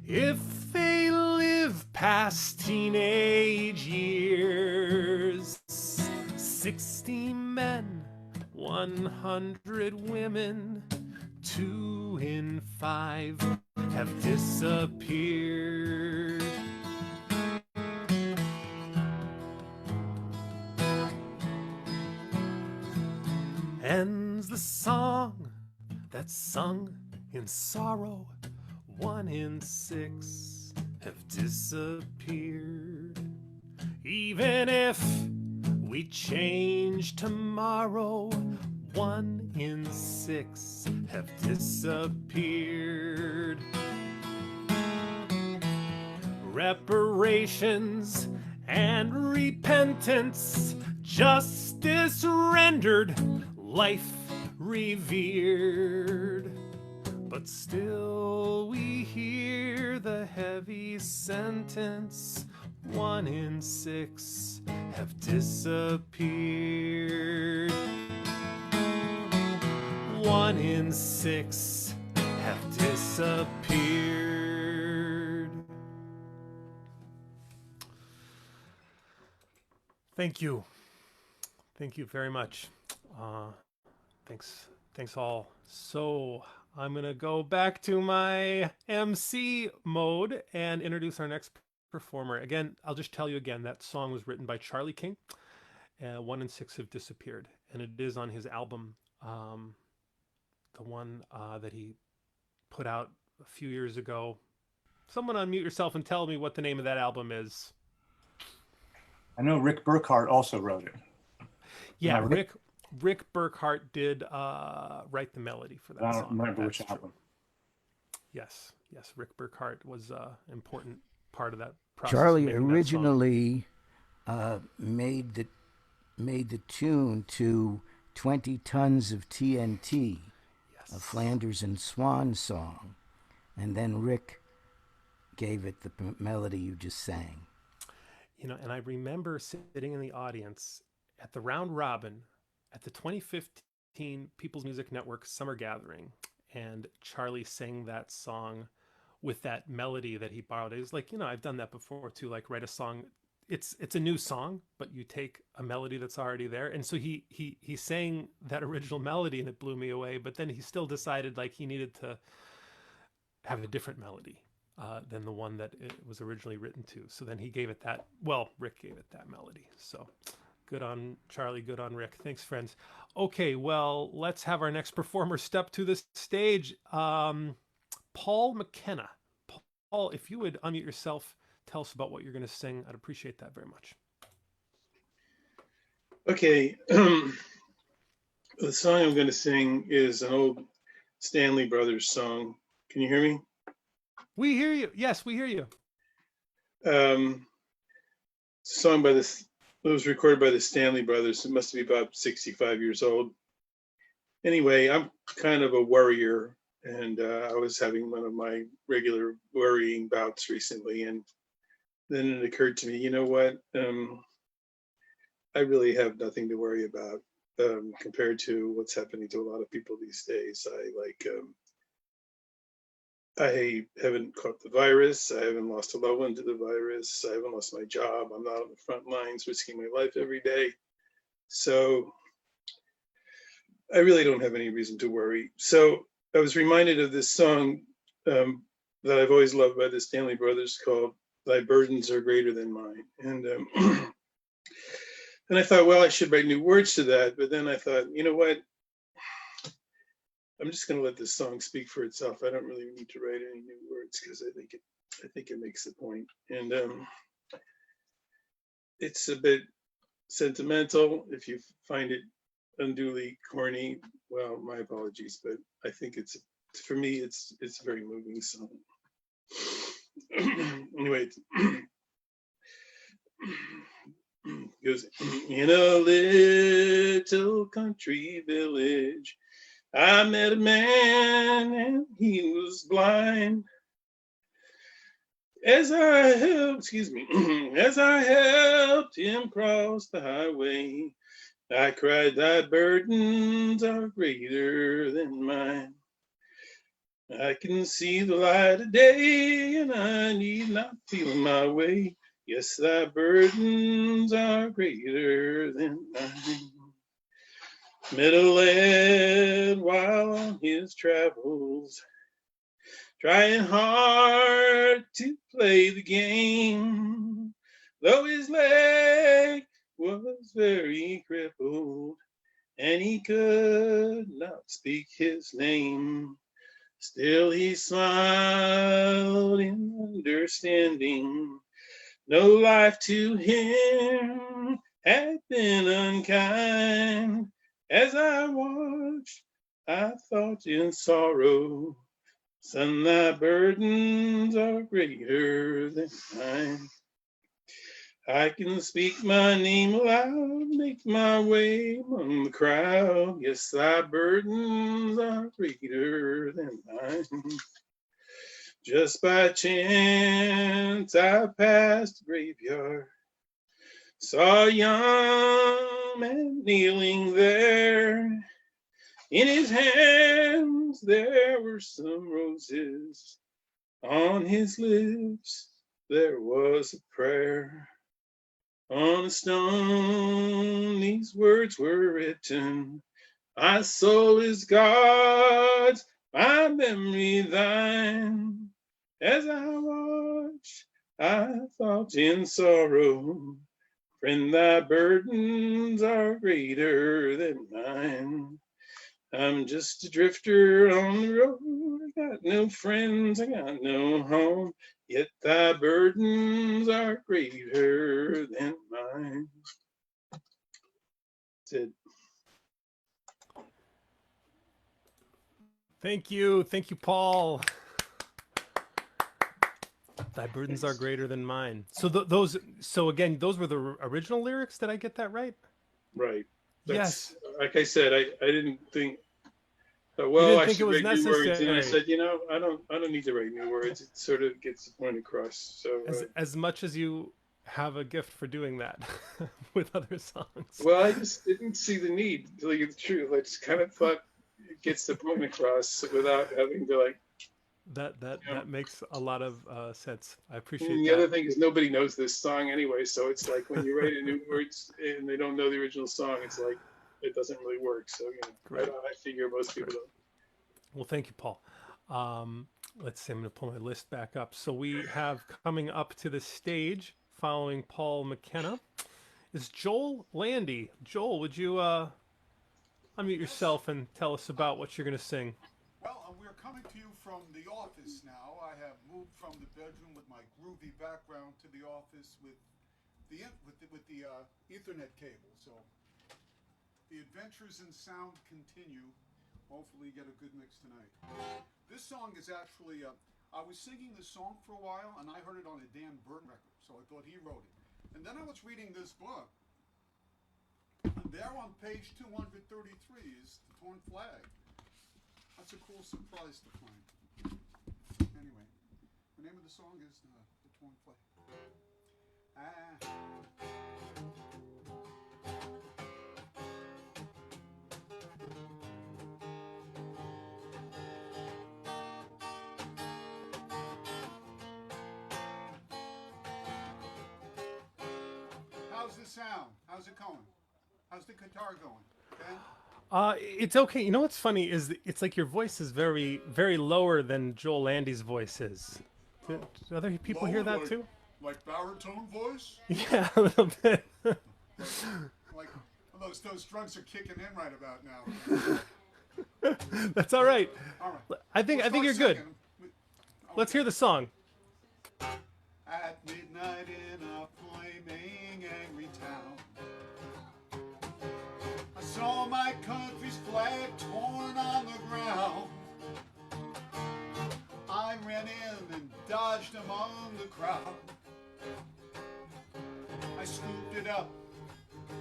if they live past teenage years. 60 men, 100 women, 2 in 5 have disappeared. Ends the song that's sung in sorrow, 1 in 6 have disappeared. Even if we change tomorrow, 1 in 6 have disappeared. Reparations and repentance, justice rendered, life revered. But still we hear the heavy sentence, 1 in 6 have disappeared. 1 in 6 have disappeared. Thank you. Thank you very much. Thanks all. So I'm going to go back to my MC mode and introduce our next performer. Again, I'll just tell you again, that song was written by Charlie King. 1 in 6 have disappeared. And it is on his album, the one that he put out a few years ago. Someone unmute yourself and tell me what the name of that album is. I know Rick Burkhart also wrote it. Yeah, Rick Burkhart did write the melody for that song. I don't remember which album. Yes, Rick Burkhart was an important part of that process? Charlie of making that song? originally made the tune to 20 Tons of TNT, a Flanders and Swan song, and then Rick gave it the melody you just sang. You know, and I remember sitting in the audience at the round robin at the 2015 People's Music Network Summer Gathering, and Charlie sang that song with that melody that he borrowed. It was like, you know, I've done that before too, like write a song. It's a new song, but you take a melody that's already there. And so he sang that original melody and it blew me away. But then he still decided like he needed to have a different melody than the one that it was originally written to. So then he gave it that, well, Rick gave it that melody. So good on Charlie, good on Rick. Thanks, friends. Okay, well, let's have our next performer step to the stage. Paul McKenna. Paul, if you would unmute yourself, tell us about what you're going to sing. I'd appreciate that very much. Okay. The song I'm going to sing is an old Stanley Brothers song. Can you hear me? We hear you. Yes, we hear you. It's a song it was recorded by the Stanley Brothers. It must be about 65 years old. Anyway, I'm kind of a worrier, and I was having one of my regular worrying bouts recently, and then it occurred to me, you know what? I really have nothing to worry about compared to what's happening to a lot of people these days. I haven't caught the virus. I haven't lost a loved one to the virus. I haven't lost my job. I'm not on the front lines risking my life every day. So I really don't have any reason to worry. So I was reminded of this song that I've always loved by the Stanley Brothers called "Thy Burdens Are Greater Than Mine." And and I thought, well, I should write new words to that. But then I thought, you know what? I'm just going to let this song speak for itself. I don't really need to write any new words because I think it makes the point. And it's a bit sentimental. If you find it unduly corny, well, my apologies. But I think for me, it's a very moving song. Anyway. It goes, in a little country village, I met a man and he was blind. As I helped him cross the highway, I cried, "Thy burdens are greater than mine." I can see the light of day and I need not feel my way. Yes, thy burdens are greater than mine. Met a lad while on his travels, trying hard to play the game, though his leg was very crippled and he could not speak his name. Still he smiled in understanding. No life to him had been unkind. As I watched, I thought in sorrow, son, thy burdens are greater than mine. I can speak my name aloud, make my way among the crowd. Yes, thy burdens are greater than mine. Just by chance I passed the graveyard, saw a young man kneeling there. In his hands there were some roses, on his lips there was a prayer. On a stone these words were written, my soul is God's, my memory thine. As I watched, I thought in sorrow, friend, thy burdens are greater than mine. I'm just a drifter on the road, I got no friends, I got no home, yet thy burdens are greater than mine. That's it. Thank you, Paul. Thy burdens are greater than mine. So those. So again, those were the original lyrics. Did I get that right? Right. Yes. Like I said, I didn't think. You Well, didn't I think it should was write new words, and I necessary. said, I don't need to write new words. It sort of gets the point across. So As much as you have a gift for doing that with other songs. well, I just didn't see the need. To tell you the truth, I just kind of thought it gets the point across without having to like. That makes a lot of sense. I appreciate And the that. other thing is nobody knows this song anyway, so it's like when you write a new words and they don't know the original song, it's like it doesn't really work. So I figure most people don't. Well, thank you, Paul. Let's see. I'm going to pull my list back up. So we have coming up to the stage following Paul McKenna is Joel Landy. Joel, would you unmute yourself and tell us about what you're going to sing? Well, we're coming to you from the office now. I have moved from the bedroom with my groovy background to the office with the Ethernet cable. So the adventures in sound continue. Hopefully, get a good mix tonight. This song is actually I was singing this song for a while, and I heard it on a Dan Burton record, so I thought he wrote it. And then I was reading this book, and there on page 233 is the torn flag. That's a cool surprise to find. Anyway, the name of the song is The Torn Flag. How's the sound? How's it going? How's the guitar going? Ben? It's okay. You know what's funny is it's like your voice is very, very lower than Joel Landy's voice is. Do other people hear that too? Like baritone voice? Yeah, a little bit. Like those drums are kicking in right about now. That's all right. All right. I think you're good. Let's hear the song. At midnight in a flaming angry town, I saw my country's flag torn on the ground. I ran in and dodged among the crowd. I scooped it up,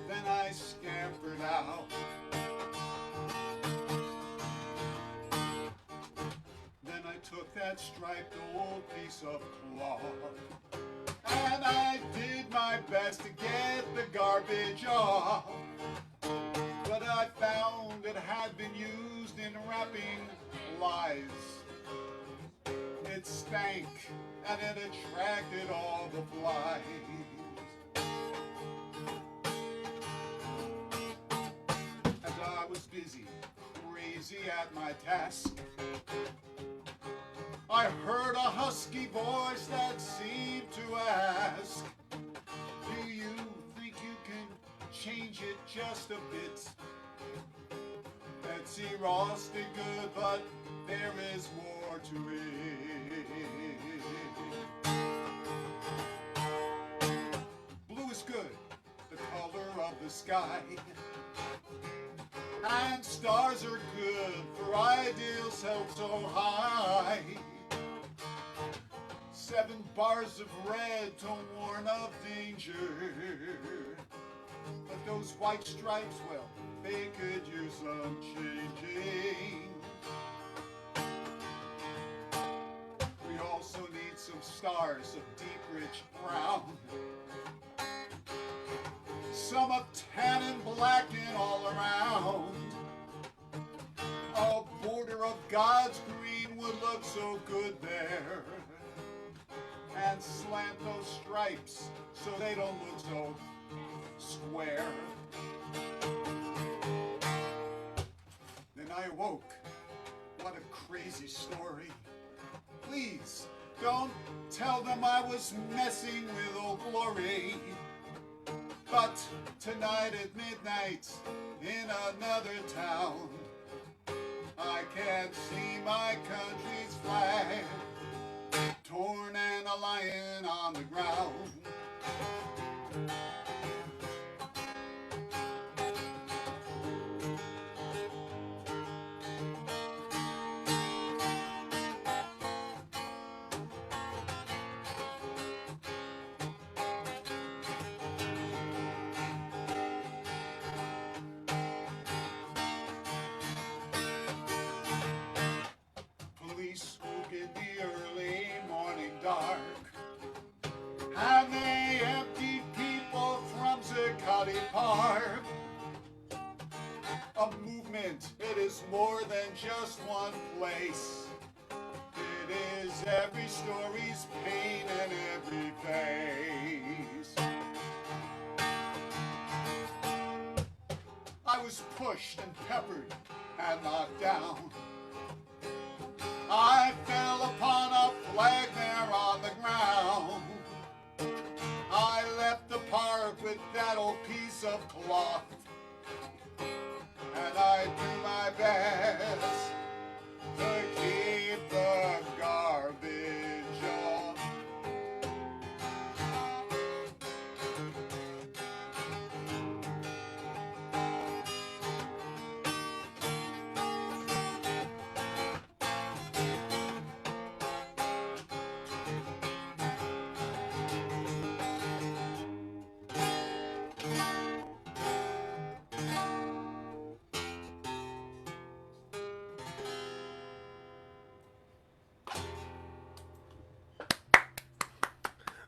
then I scampered out. Then I took that striped old piece of cloth, and I did my best to get the garbage off. But I found it had been used in wrapping lies. It stank and it attracted all the flies. As I was busy, crazy at my task, I heard a husky voice that seemed to ask, do you think you can change it just a bit? Betsy Ross did good, but there is more to it. Blue is good, the color of the sky, and stars are good for ideals held so high. 7 bars of red to warn of danger, but those white stripes, well, they could use some changing. We also need some stars of deep, rich brown, some of tan and black and all around. A border of God's green would look so good there, and slant those stripes so they don't look so square. Then I awoke. What a crazy story. Please don't tell them I was messing with Old Glory. But tonight at midnight in another town, I can see my country's flag torn and a lion on the ground. in the early morning dark. And they emptied people from Zuccotti Park. A movement, it is more than just one place. It is every story's pain and every face. I was pushed and peppered and knocked down. I fell upon a flag there on the ground. I left the park with that old piece of cloth, and I do my best to keep the garbage off.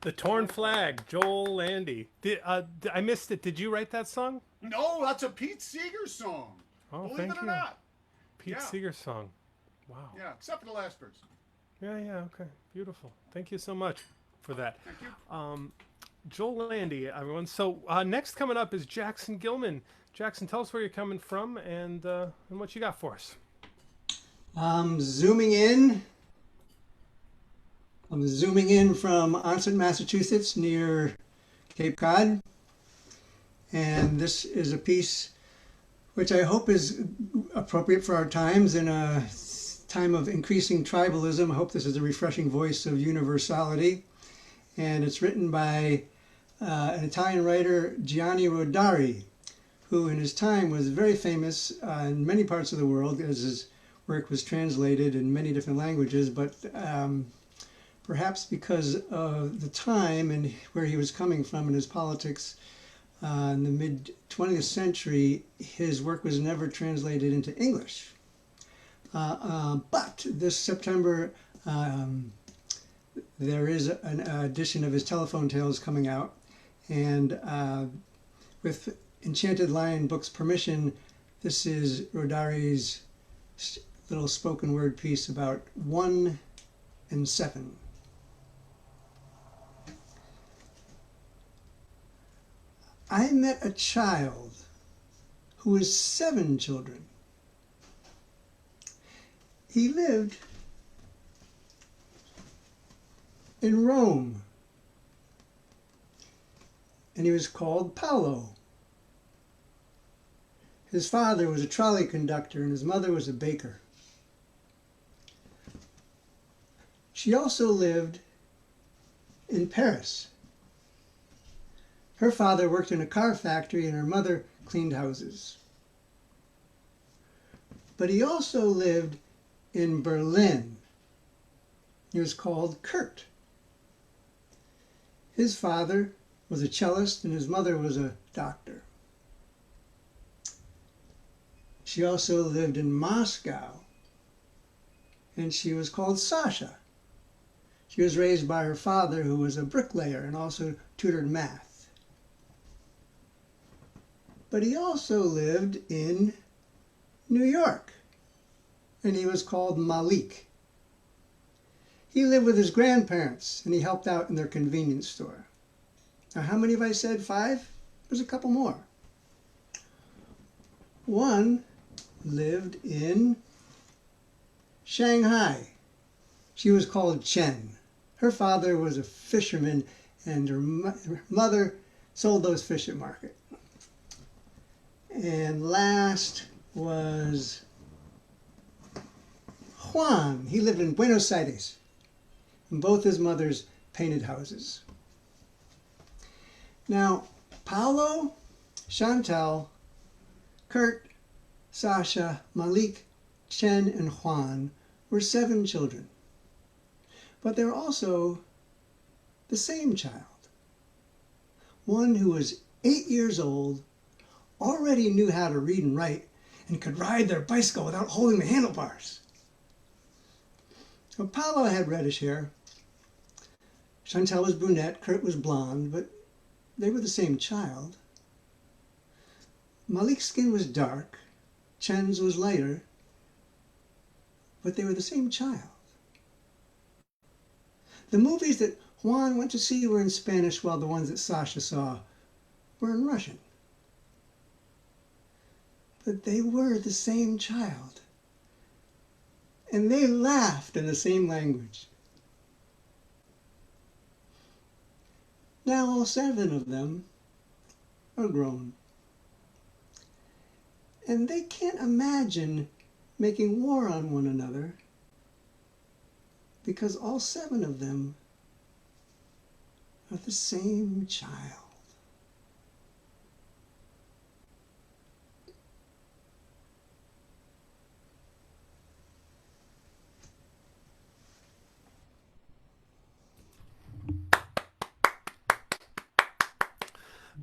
The Torn Flag, Joel Landy. I missed it. Did you write that song? No, that's a Pete Seeger song. Oh, Believe thank it or you. not. Pete Yeah. Seeger song. Wow. Yeah, except for the last verse. Yeah, okay. Beautiful. Thank you so much for that. Thank you. Joel Landy, everyone. So next coming up is Jackson Gillman. Jackson, tell us where you're coming from and what you got for us. Zooming in. I'm zooming in from Onset, Massachusetts, near Cape Cod. And this is a piece which I hope is appropriate for our times in a time of increasing tribalism. I hope this is a refreshing voice of universality. And it's written by an Italian writer, Gianni Rodari, who in his time was very famous in many parts of the world, as his work was translated in many different languages, but perhaps because of the time and where he was coming from in his politics in the mid-20th century, his work was never translated into English. But this September, there is an edition of his Telephone Tales coming out, and with Enchanted Lion Books' permission, this is Rodari's little spoken word piece about 1 and 7. I met a child who was 7 children. He lived in Rome, and he was called Paolo. His father was a trolley conductor and his mother was a baker. She also lived in Paris. Her father worked in a car factory and her mother cleaned houses. But he also lived in Berlin. He was called Kurt. His father was a cellist and his mother was a doctor. She also lived in Moscow, and she was called Sasha. She was raised by her father, who was a bricklayer and also tutored math. But he also lived in New York, and he was called Malik. He lived with his grandparents, and he helped out in their convenience store. Now, how many have I said? 5? There's a couple more. One lived in Shanghai. She was called Chen. Her father was a fisherman, and her mother sold those fish at market. And last was Juan. He lived in Buenos Aires, and both his mothers painted houses. Now, Paolo, Chantal, Kurt, Sasha, Malik, Chen, and Juan were 7 children. But they were also the same child. One who was 8 years old, already knew how to read and write, and could ride their bicycle without holding the handlebars. Apollo had reddish hair. Chantel was brunette, Kurt was blonde, but they were the same child. Malik's skin was dark, Chen's was lighter, but they were the same child. The movies that Juan went to see were in Spanish, while the ones that Sasha saw were in Russian. But they were the same child. And they laughed in the same language. Now all 7 of them are grown. And they can't imagine making war on one another because all 7 of them are the same child.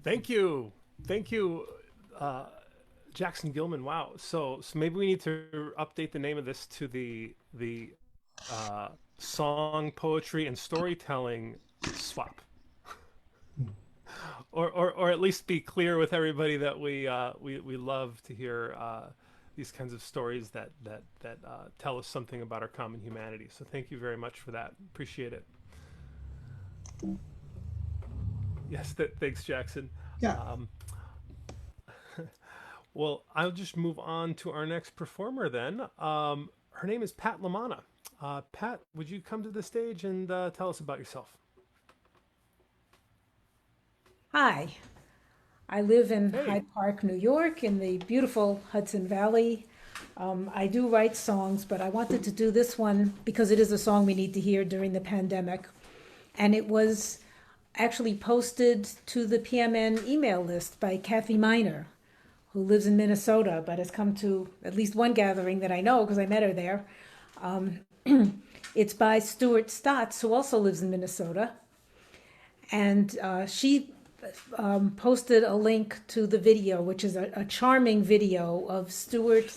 Thank you. Thank you, Jackson Gillman. Wow. So maybe we need to update the name of this to the song, poetry, and storytelling swap. or at least be clear with everybody that we love to hear these kinds of stories that tell us something about our common humanity. So thank you very much for that. Appreciate it. Yes, thanks, Jackson. Yeah. Well, I'll just move on to our next performer then. Her name is Pat Lamanna. Pat, would you come to the stage and tell us about yourself? Hi, I live in Hyde Park, New York, in the beautiful Hudson Valley. I do write songs, but I wanted to do this one because it is a song we need to hear during the pandemic. And it was actually posted to the PMN email list by Kathy Miner, who lives in Minnesota, but has come to at least one gathering that I know because I met her there. It's by Stuart Stotts, who also lives in Minnesota. And she posted a link to the video, which is a charming video of Stuart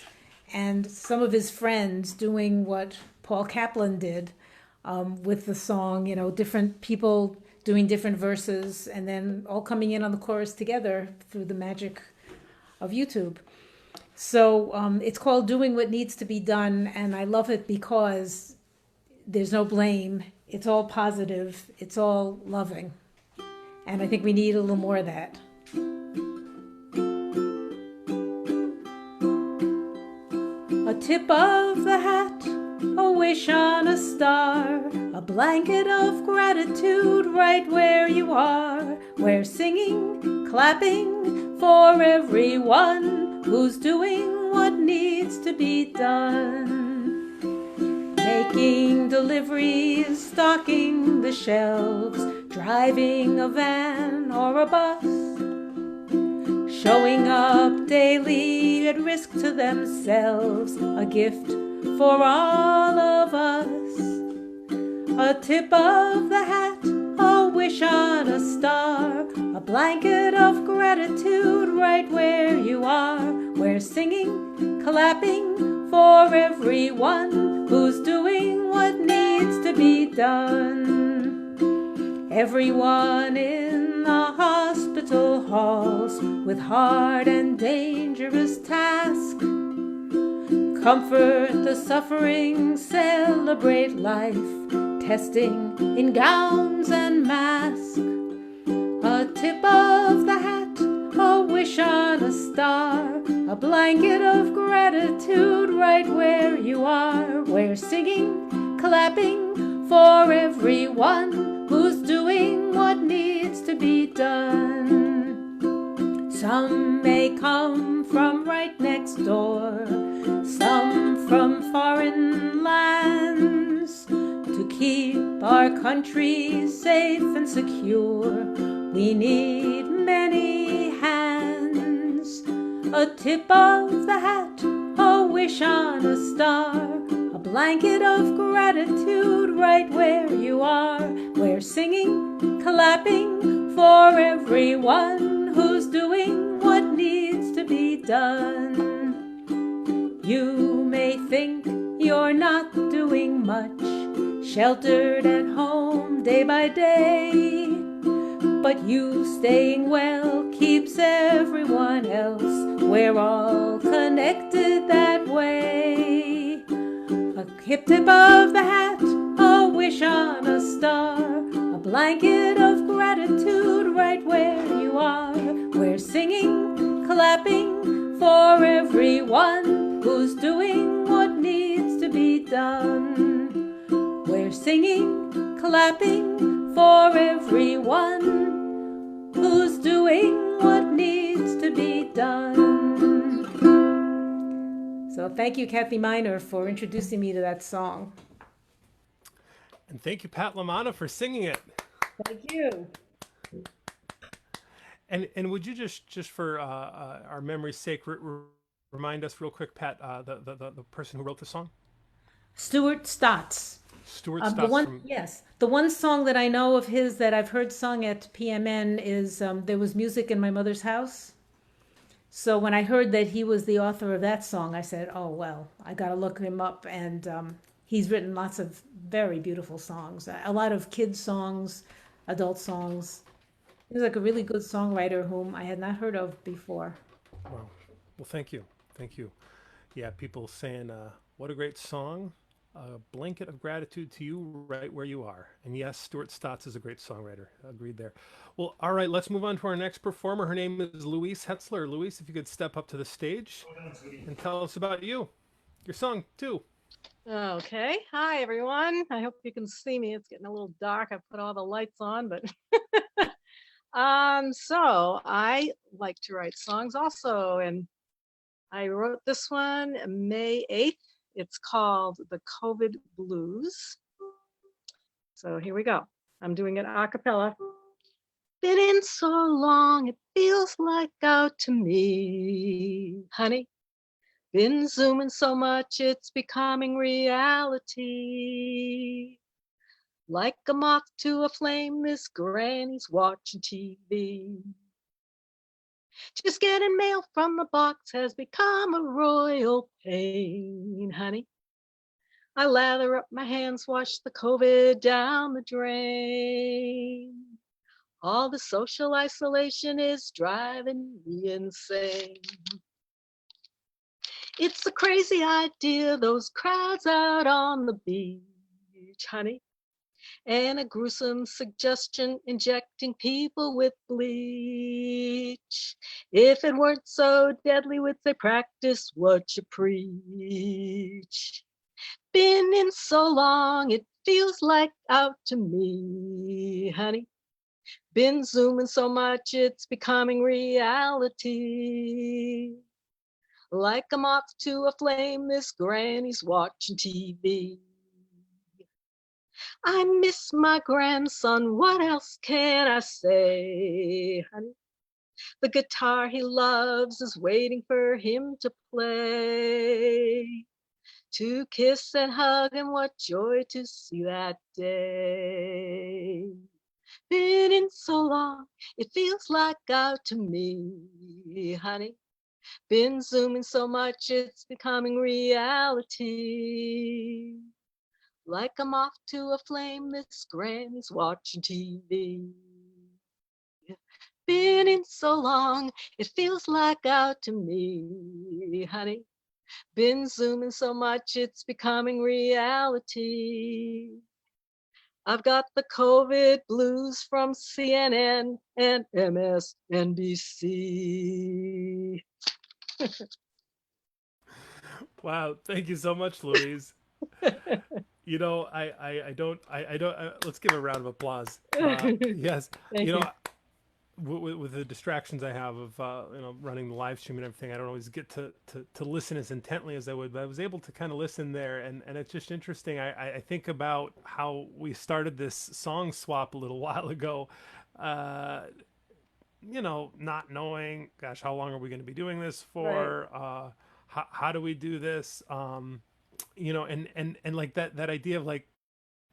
and some of his friends doing what Paul Kaplan did with the song, you know, different people doing different verses and then all coming in on the chorus together through the magic of YouTube. So it's called Doing What Needs to Be Done, and I love it because there's no blame. It's all positive. It's all loving. And I think we need a little more of that. A tip of the hat, a wish on a star, a blanket of gratitude right where you are. We're singing, clapping for everyone who's doing what needs to be done. Making deliveries, stocking the shelves, driving a van or a bus, showing up daily at risk to themselves, a gift for all of us. A tip of the hat, a wish on a star, a blanket of gratitude right where you are. We're singing, clapping for everyone who's doing what needs to be done. Everyone in the hospital halls with hard and dangerous tasks. Comfort the suffering, celebrate life, testing in gowns and masks. A tip of the hat, a wish on a star, a blanket of gratitude right where you are. We're singing, clapping for everyone who's doing what needs to be done. Some may come from right next door, some from foreign lands. To keep our country safe and secure, we need many hands. A tip of the hat, a wish on a star, a blanket of gratitude right where you are. We're singing, clapping for everyone who's doing what needs to be done. You may think you're not doing much, sheltered at home day by day. But you staying well keeps everyone else. We're all connected that way. A hip tip of the hat, a wish on a star, a blanket of gratitude right where you are. We're singing, clapping for everyone who's doing what needs to be done. We're singing, clapping for everyone who's doing what needs to be done. So thank you, Kathy Miner, for introducing me to that song. And thank you, Pat Lamanna, for singing it. Thank you. And would you just for our memory's sake remind us real quick, Pat, the person who wrote the song? Stuart Stotts. Stuart Stotts. The one song that I know of his that I've heard sung at PMN is There Was Music in My Mother's House. So when I heard that he was the author of that song, I said, oh, well, I got to look him up. And he's written lots of very beautiful songs, a lot of kids' songs, adult songs. He's like a really good songwriter whom I had not heard of before. Wow. Well, thank you. Thank you. Yeah, people saying, what a great song. A blanket of gratitude to you right where you are. And yes, Stuart Stotts is a great songwriter. Agreed there. Well, all right, let's move on to our next performer. Her name is Louise Hetzler. Louise, if you could step up to the stage and tell us about you. Your song, too. Okay. Hi, everyone. I hope you can see me. It's getting a little dark. I put all the lights on, but so I like to write songs also, and I wrote this one May 8th. It's called The COVID Blues. So here we go. I'm doing it a cappella. Been in so long, it feels like out to me, honey. Been zooming so much, it's becoming reality. Like a moth to a flame, this granny's watching TV. Just getting mail from the box has become a royal pain, honey. I lather up my hands, wash the COVID down the drain. All the social isolation is driving me insane. It's a crazy idea, those crowds out on the beach, honey. And a gruesome suggestion injecting people with bleach. If it weren't so deadly, would they practice what you preach? Been in so long, it feels like out to me, honey. Been zooming so much, it's becoming reality. Like a moth to a flame, this granny's watching TV. I miss my grandson, what else can I say, honey? The guitar he loves is waiting for him to play. To kiss and hug, and what joy to see that day. Been in so long, it feels like out to me, honey. Been zooming so much, it's becoming reality. Like a moth to a flame, this granny's watching TV. Been in so long, it feels like out to me, honey. Been zooming so much, it's becoming reality. I've got the COVID blues from CNN and MSNBC. Wow, thank you so much, Louise. You know, I don't. Let's give a round of applause. Yes, Thank you. With the distractions I have of running the live stream and everything, I don't always get to listen as intently as I would, but I was able to kind of listen there, and it's just interesting. I think about how we started this song swap a little while ago, not knowing, gosh, how long are we going to be doing this for? Right. How do we do this? And like that idea of like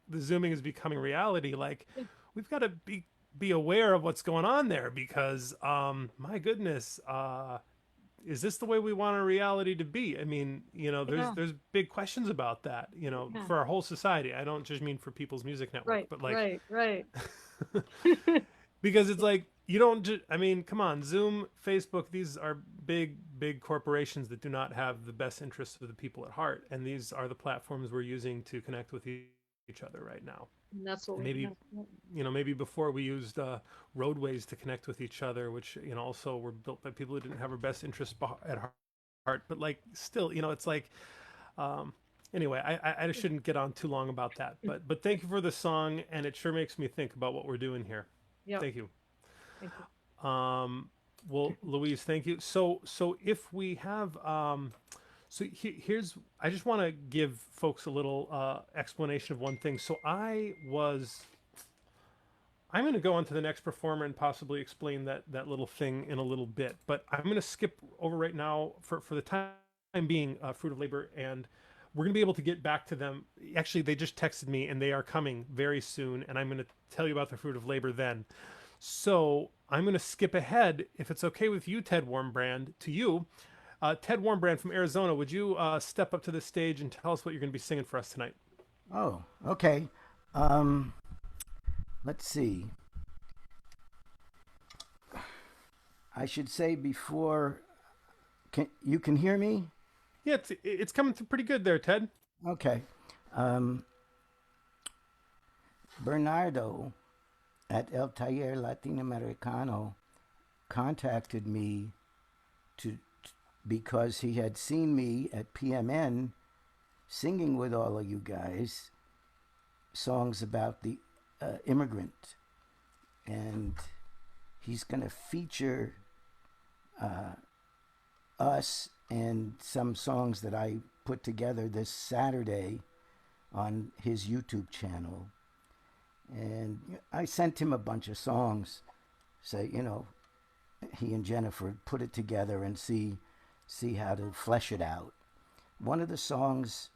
the zooming is becoming reality. Like we've got to be aware of what's going on there, because my goodness, is this the way we want our reality to be? I mean, Yeah. there's big questions about that, Yeah. for our whole society. I don't just mean for People's Music Network, Right, but like, right. because it's like, you don't just, I mean, come on, Zoom, Facebook, these are big corporations that do not have the best interests of the people at heart. And these are the platforms we're using to connect with each other right now. And that's what Maybe, maybe before we used roadways to connect with each other, which, also were built by people who didn't have our best interests at heart. But like, still, it's like, anyway, I just shouldn't get on too long about that. But thank you for the song, and it sure makes me think about what we're doing here. Yep. Thank you. Thank you. Well, Louise, thank you. So if we have, here's, I just want to give folks a little explanation of one thing. So I'm going to go on to the next performer and possibly explain that little thing in a little bit. But I'm going to skip over right now for the time being, Fruit of Labor, and we're going to be able to get back to them. Actually, they just texted me, and they are coming very soon, and I'm going to tell you about the Fruit of Labor then. So I'm going to skip ahead, if it's okay with you, Ted Warmbrand, to you. Ted Warmbrand from Arizona, would you step up to the stage and tell us what you're going to be singing for us tonight? Oh, okay. Let's see. I should say before, you can hear me? Yeah, it's coming through pretty good there, Ted. Okay. Bernardo at El Taller Latinoamericano contacted me because he had seen me at PMN singing with all of you guys songs about the immigrant, and he's going to feature us and some songs that I put together this Saturday on his YouTube channel. And I sent him a bunch of songs, say, he and Jennifer put it together and see how to flesh it out. One of the songs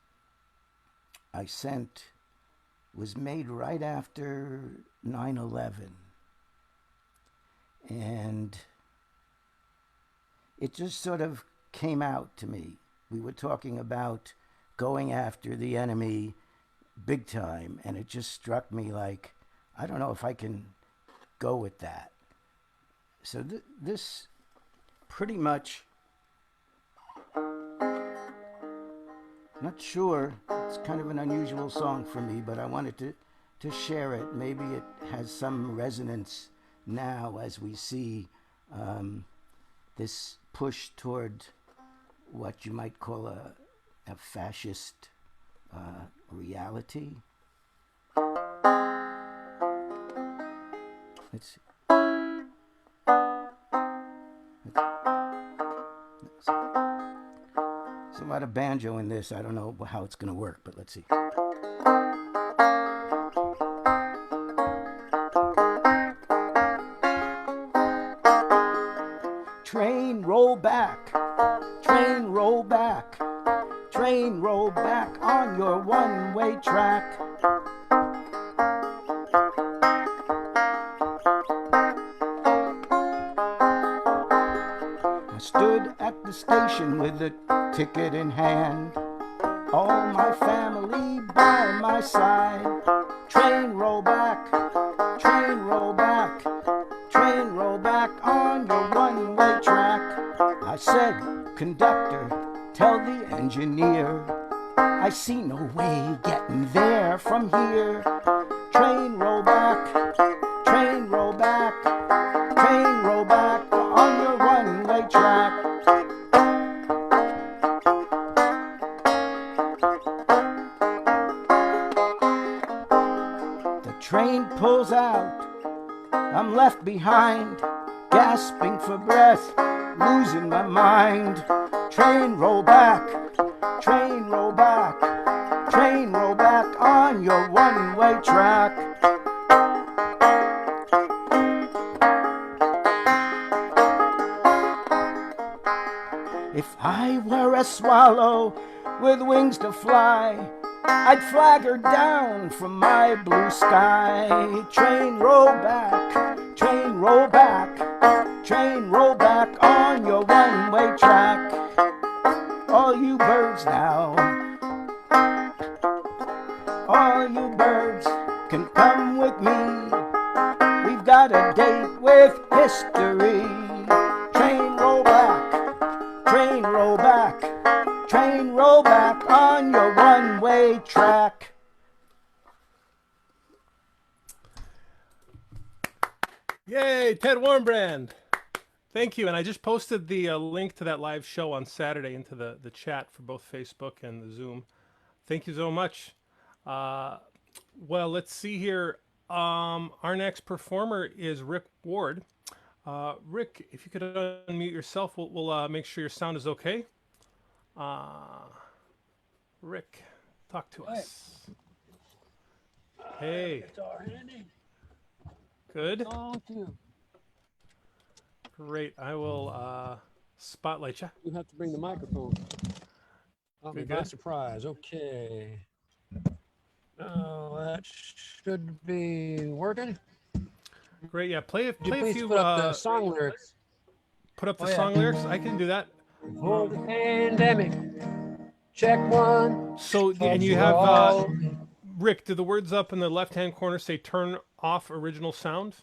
I sent was made right after 9/11, and it just sort of came out to me. We were talking about going after the enemy big time, and it just struck me like, I don't know if I can go with that. So this pretty much, not sure, it's kind of an unusual song for me, but I wanted to share it. Maybe it has some resonance now as we see this push toward what you might call a fascist reality. Let's see. There's a lot of banjo in this. I don't know how it's going to work, but let's see. Train roll back, train roll back, train roll back on your one-way track. I stood at the station with a ticket in hand, all my family by my side. Train roll back, train roll back, train roll back on your one-way track. I said, conductor, tell the engineer, I see no way getting there from here. Train roll back, train roll back, train roll back on your one-way track. The train pulls out, I'm left behind, gasping for breath, losing my mind. Train roll back, train roll back, train roll back on your one-way track. If I were a swallow with wings to fly, I'd flag her down from my blue sky. Train roll back, train roll back, train roll back on your one-way track. birds now. All you birds can come with me. We've got a date with history. Train roll back, train roll back, train roll back on your one-way track. Yay, Ted Warmbrand. Thank you. And I just posted the link to that live show on Saturday into the chat for both Facebook and the Zoom. Thank you so much. Well, let's see here. Our next performer is Rick Ward. Rick, if you could unmute yourself, we'll make sure your sound is okay. Rick, talk to us. Hey. Good. Great. I will spotlight you. You have to bring the microphone. Oh, Good, by good. surprise. Okay. That should be working. Great. Yeah. Play a Please few. put up the song lyrics. Put up the yeah. song lyrics. I can do that. For the pandemic. Check one. So, and you have Rick. Do the words up in the left-hand corner say "Turn off original sound"?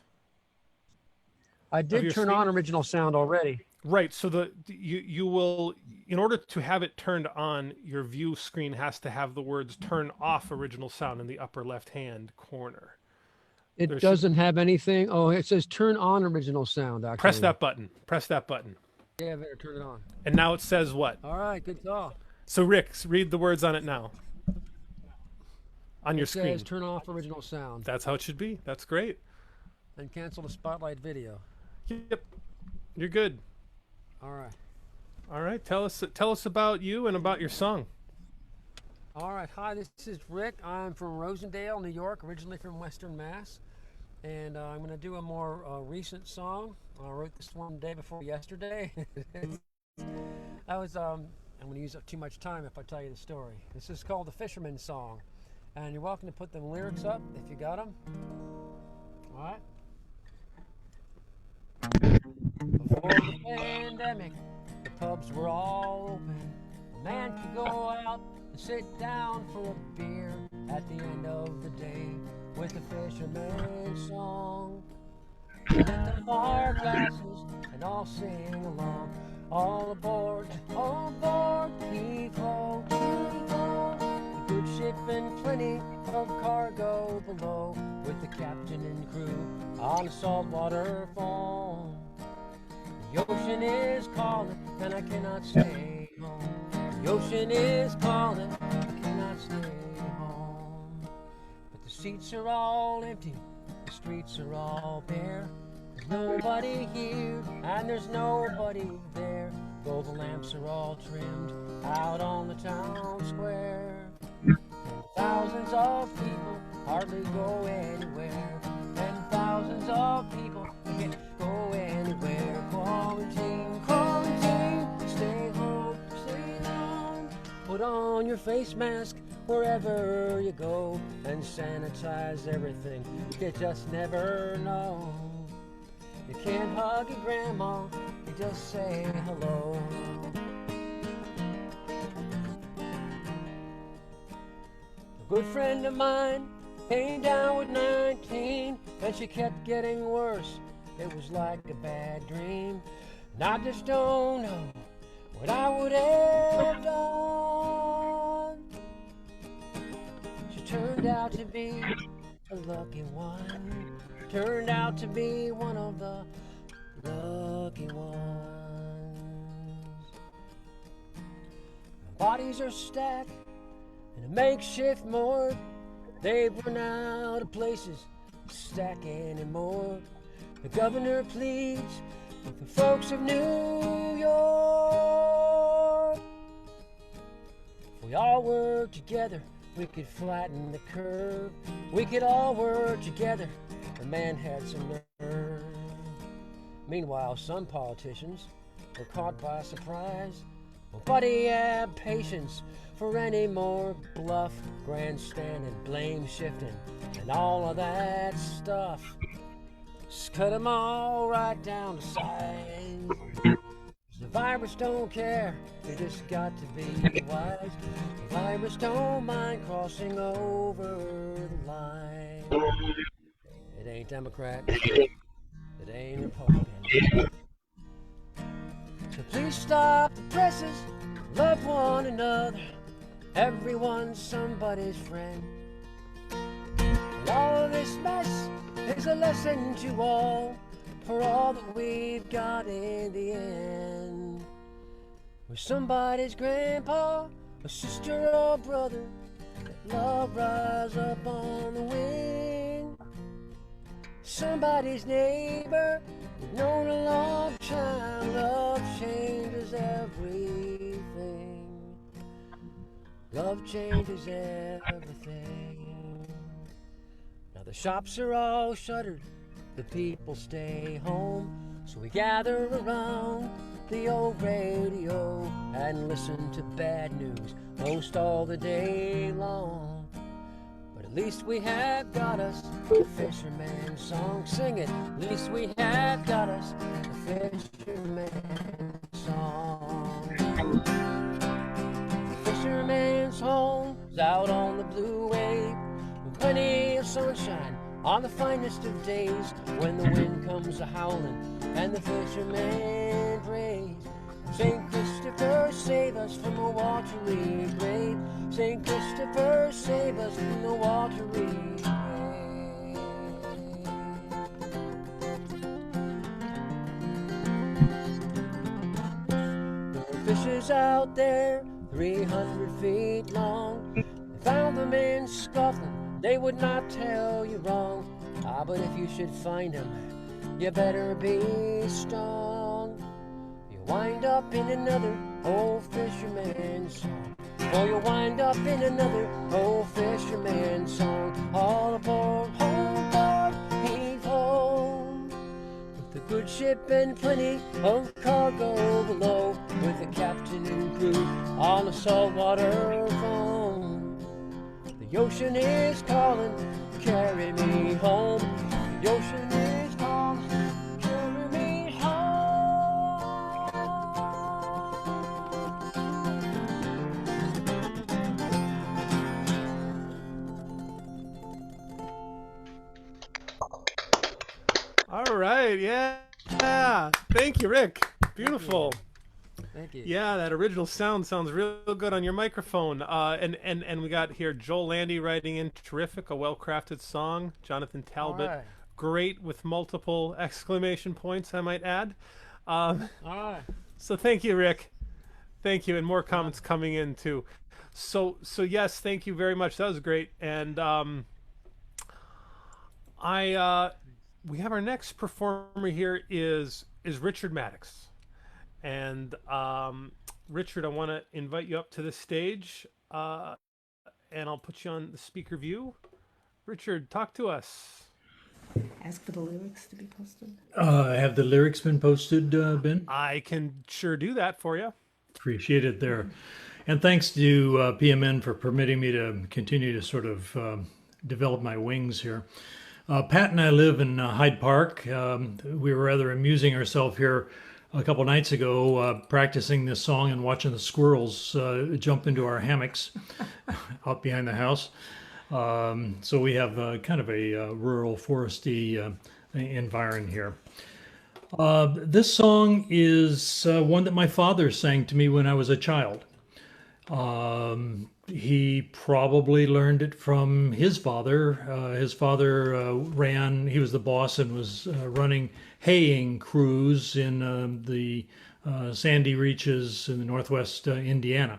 I did turn on original sound already. Right. So you will, in order to have it turned on, your view screen has to have the words "Turn off original sound" in the upper left-hand corner. It doesn't have anything. Oh, it says turn on original sound. Actually, press that button. Press that button. Yeah, better turn it on. And now it says what? All right, good call. So Rick, read the words on it now. On your screen. It says turn off original sound. That's how it should be. That's great. And cancel the spotlight video. Yep. You're good. All right. All right. Tell us about you and about your song. All right. Hi, this is Rick. I'm from Rosendale, New York, originally from Western Mass. And I'm going to do a more recent song. I wrote this one day before yesterday. I'm going to use up too much time if I tell you the story. This is called The Fisherman's Song. And you're welcome to put them lyrics up if you got them. All right. Before the pandemic, the pubs were all open. A man could go out and sit down for a beer at the end of the day with a fisherman's song. Lift up our glasses and all sing along. All aboard, heave ho, heave ho. A good ship and plenty of cargo below, with the captain and crew on a saltwater foam. The ocean is calling and I cannot stay home. The ocean is calling, I cannot stay home. But the seats are all empty, the streets are all bare. There's nobody here and there's nobody there, though the lamps are all trimmed out on the town square. And thousands of people hardly go anywhere, and thousands of people can't go anywhere. Quarantine, quarantine, stay home, stay home. Put on your face mask wherever you go, and sanitize everything, you just never know. You can't hug your grandma, you just say hello. A good friend of mine came down with 19, and she kept getting worse. It was like a bad dream, and I just don't know what I would have done. She turned out to be a lucky one. Turned out to be one of the lucky ones. Bodies are stacked in a makeshift morgue. They've run out of places to stack anymore. The governor pleads with the folks of New York. If we all work together, we could flatten the curve. We could all work together. The man had some nerve. Meanwhile, some politicians were caught by surprise. Nobody had patience for any more bluff, grandstanding, blame shifting, and all of that stuff. Just cut them all right down to size. The virus don't care, you just got to be wise. The virus don't mind crossing over the line. It ain't Democrat, it ain't Republican. So please stop the presses, love one another. Everyone's somebody's friend. And all of this mess is a lesson to all, for all that we've got in the end. We're somebody's grandpa, a sister or brother. Let love rise up on the wing. Somebody's neighbor, we've known a long time. Love changes everything. Love changes everything. Now the shops are all shuttered, the people stay home, so we gather around the old radio and listen to bad news most all the day long. But at least we have got us a fisherman's song. Sing it. At least we have got us a fisherman's song. The fisherman's home is out on the blue wave, with plenty of sunshine on the finest of days, when the wind comes a-howling and the fisherman prays. St. Christopher, save us from a watery grave. St. Christopher, save us from the watery grave. There were fishes out there 300 feet long. They found them in Scotland, they would not tell you wrong. Ah, but if you should find them, you better be strong. You wind up in another old fisherman's song. Oh, you'll wind up in another old fisherman's song. All aboard, home board, heave home. With a good ship and plenty of cargo below, with a captain and crew on a saltwater foam. The ocean is calling, carry me home. The ocean is calling, carry me home. All right, yeah. Thank you, Rick. Beautiful. Thank you. Yeah, that original sounds real good on your microphone. And we got here Joel Landy writing in, terrific, a well-crafted song. Jonathan Talbot, All right. great with multiple exclamation points, I might add. All right. So thank you, Rick. Thank you, and more comments coming in too. So yes, thank you very much. That was great. And we have our next performer here is Richard Maddox. And Richard, I want to invite you up to the stage, and I'll put you on the speaker view. Richard, talk to us. Ask for the lyrics to be posted. Have the lyrics been posted, Ben? I can sure do that for you. Appreciate it there. And thanks to PMN for permitting me to continue to sort of develop my wings here. Pat and I live in Hyde Park. We were rather amusing ourselves here a couple nights ago, practicing this song and watching the squirrels jump into our hammocks out behind the house. So we have kind of a rural, foresty environment here. This song is one that my father sang to me when I was a child. He probably learned it from his father. His father he was the boss and was running haying crews in the sandy reaches in the northwest Indiana.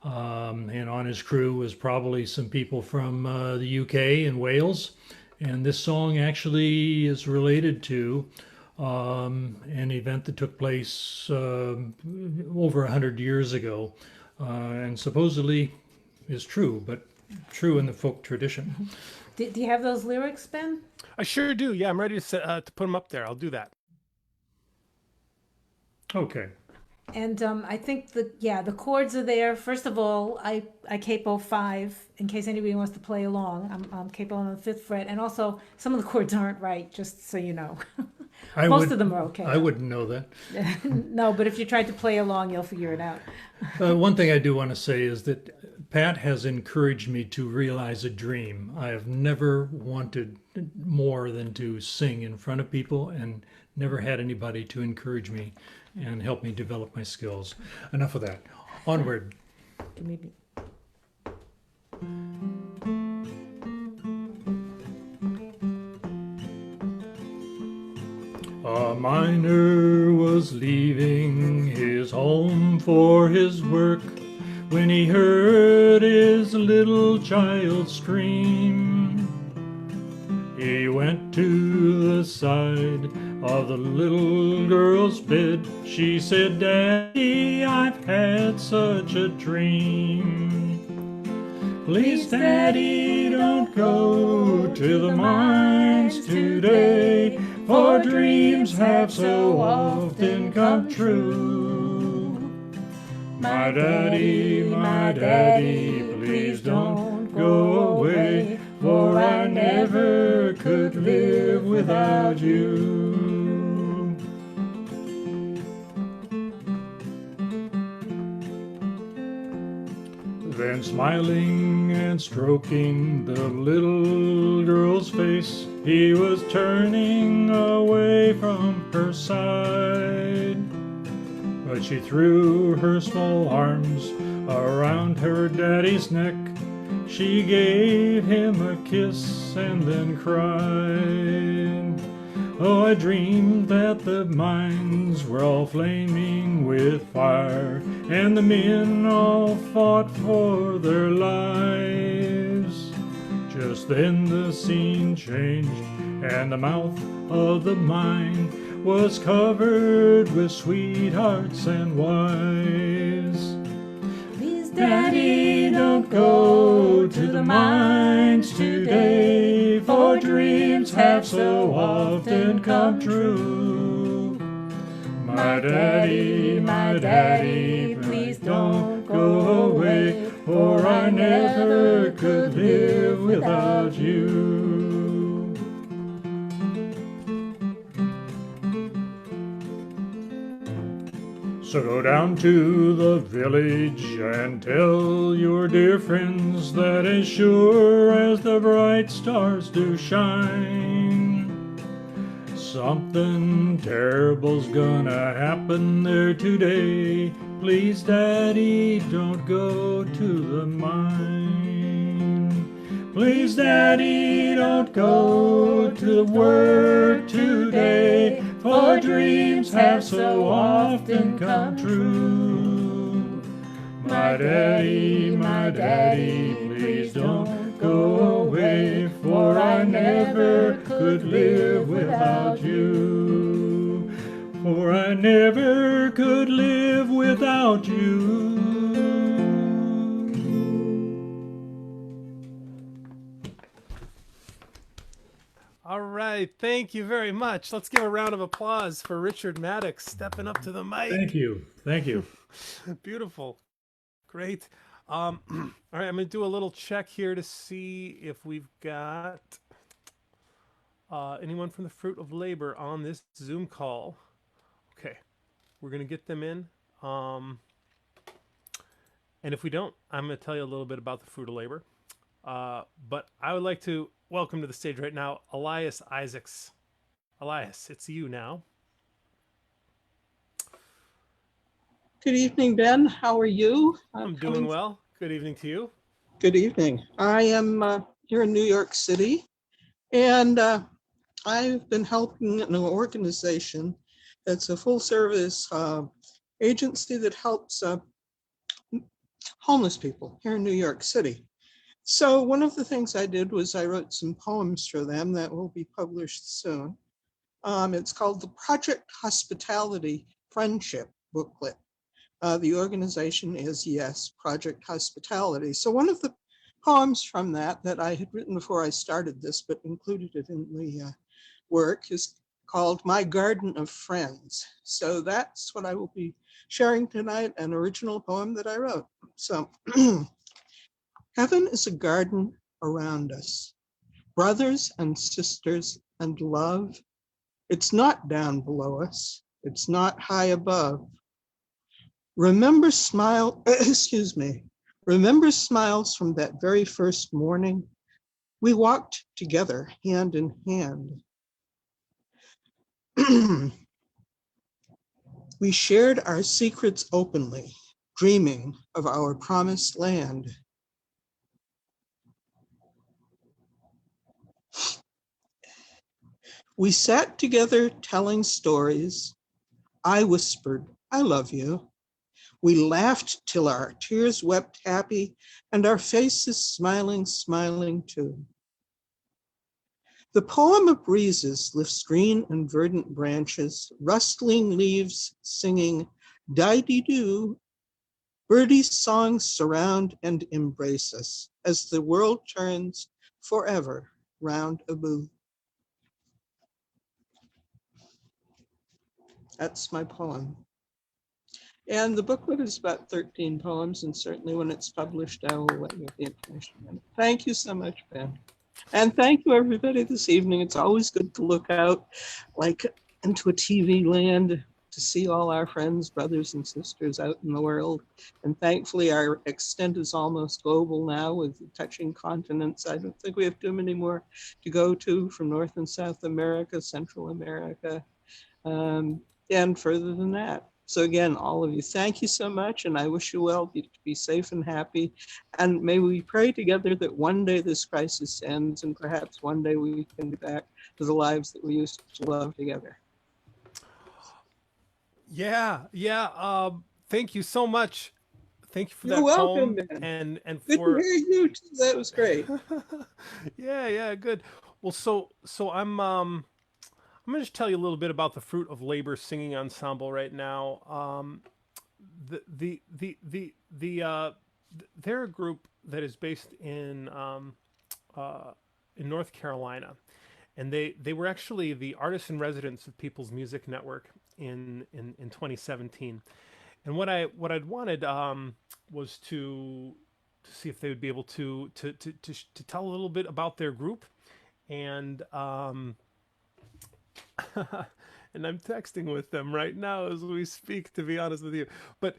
And on his crew was probably some people from the UK and Wales. And this song actually is related to an event that took place over 100 years ago, and supposedly is true, but true in the folk tradition. Do you have those lyrics, Ben? I sure do. Yeah, I'm ready to put them up there. I'll do that. Okay. And I think the chords are there. First of all, I capo 5 in case anybody wants to play along. I'm capo on the 5th fret, and also some of the chords aren't right, just so you know. Most of them are okay. I wouldn't know that. No, but if you tried to play along, you'll figure it out. One thing I do want to say is that Pat has encouraged me to realize a dream. I have never wanted more than to sing in front of people, and never had anybody to encourage me and help me develop my skills. Enough of that. Onward. Maybe. A miner was leaving his home for his work when he heard his little child scream. He went to the side of the little girl's bed. She said, "Daddy, I've had such a dream. Please, Daddy, don't go to the mines today, for dreams have so often come true. My daddy, please don't go away, for I never could live without you." Then smiling and stroking the little girl's face, he was turning away from her side. But she threw her small arms around her daddy's neck. She gave him a kiss and then cried. Oh, I dreamed that the mines were all flaming with fire, and the men all fought for their lives. Just then the scene changed, and the mouth of the mine was covered with sweethearts and wives. Please, Daddy, don't go to the mines today, for dreams have so often come true. My daddy, please don't go away, for I never could live without you. So go down to the village and tell your dear friends that as sure as the bright stars do shine, something terrible's gonna happen there today. Please, Daddy, don't go to the mine. Please, Daddy, don't go to work today, for dreams have so often come true. My daddy, please don't go away, for I never could live without you. For I never could live without you. All right, thank you very much. Let's give a round of applause for Richard Maddox stepping up to the mic. Thank you. Thank you. Beautiful. Great. All right, I'm going to do a little check here to see if we've got anyone from the Fruit of Labor on this Zoom call. Okay, we're going to get them in. And if we don't, I'm going to tell you a little bit about the Fruit of Labor. But I would like to welcome to the stage right now, Elias Isaacs. Elias, it's you now. Good evening, Ben. How are you? I'm doing well. Good evening to you. Good evening. I am here in New York City, and I've been helping an organization that's a full-service agency that helps homeless people here in New York City. So one of the things I did was I wrote some poems for them that will be published soon. It's called the Project Hospitality Friendship Booklet. The organization is, yes, Project Hospitality. So one of the poems from that I had written before I started this, but included it in the work, is called My Garden of Friends. So that's what I will be sharing tonight, an original poem that I wrote. So heaven is a garden around us, brothers and sisters and love, It's not down below us. It's not high above. Remember excuse me. Remember smiles from that very first morning? We walked together hand in hand. We shared our secrets openly, dreaming of our promised land. We sat together telling stories. I whispered, I love you. We laughed till our tears wept happy and our faces smiling too. The poem of breezes lifts green and verdant branches, rustling leaves singing die-dee-doo. Birdie songs surround and embrace us as the world turns forever round a boo. That's my poem. And the booklet is about 13 poems, and certainly when it's published, I will let you have the information in it. Thank you so much, Ben. And thank you, everybody, this evening. It's always good to look out like into a TV land to see all our friends, brothers, and sisters out in the world. And thankfully, our extent is almost global now with touching continents. I don't think we have too many more to go to from North and South America, Central America, and further than that. So again, all of you, thank you so much, and I wish you well, to be safe and happy. And may we pray together that one day this crisis ends, and perhaps one day we can get back to the lives that we used to love together. Yeah. Thank you so much. Thank you for You're that welcome, poem Ben. and Good for to hear you too. That was great. yeah, good. Well, so I'm going to just tell you a little bit about the Fruit of Labor Singing Ensemble right now. They're a group that is based in North Carolina, and they were actually the artists in residence of People's Music Network in 2017. And what I'd wanted was to see if they would be able to tell a little bit about their group, and and I'm texting with them right now as we speak, to be honest with you. But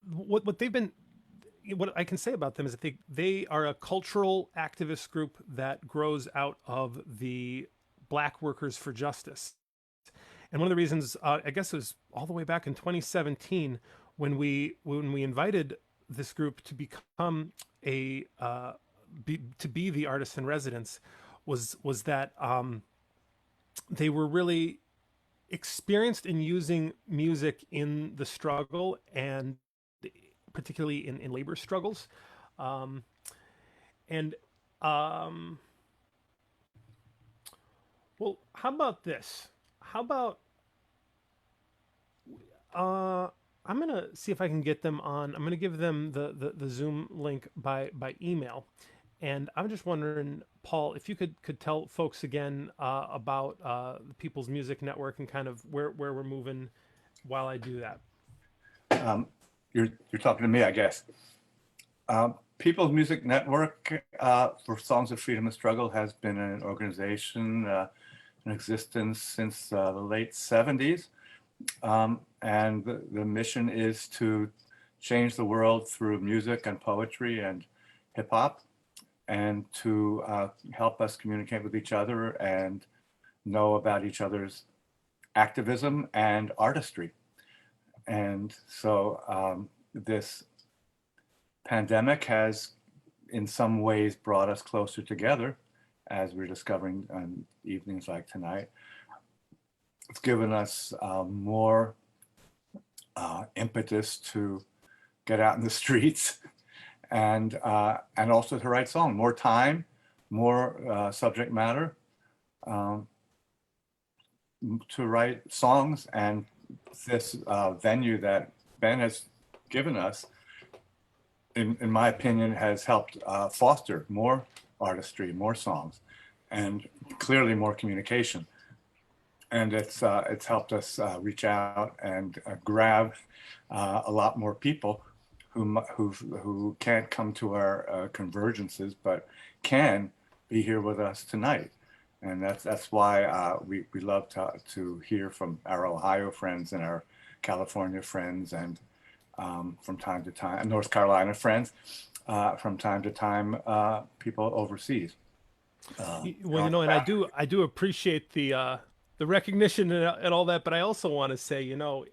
what they've been, what I can say about them is that they are a cultural activist group that grows out of the Black Workers for Justice. And one of the reasons, I guess it was all the way back in 2017 when we invited this group to become to be the artists in residence, was that they were really experienced in using music in the struggle, and particularly in labor struggles. Well, how about this? How about I'm gonna see if I can get them on. I'm gonna give them the Zoom link by email, and I'm just wondering, Paul, if you could tell folks again about the People's Music Network and kind of where we're moving while I do that. You're talking to me, I guess. People's Music Network for Songs of Freedom and Struggle has been an organization in existence since the late 70s. And the mission is to change the world through music and poetry and hip hop, and to help us communicate with each other and know about each other's activism and artistry. And so this pandemic has in some ways brought us closer together, as we're discovering on evenings like tonight. It's given us more impetus to get out in the streets and also to write songs, more time, more subject matter to write songs. And this venue that Ben has given us, in my opinion, has helped foster more artistry, more songs, and clearly more communication. And it's helped us reach out and grab a lot more people who can't come to our convergences, but can be here with us tonight. And that's why we love to hear from our Ohio friends and our California friends, and from time to time, North Carolina friends, from time to time, people overseas. Well, you know, and I do appreciate the recognition and all that, but I also want to say, you know,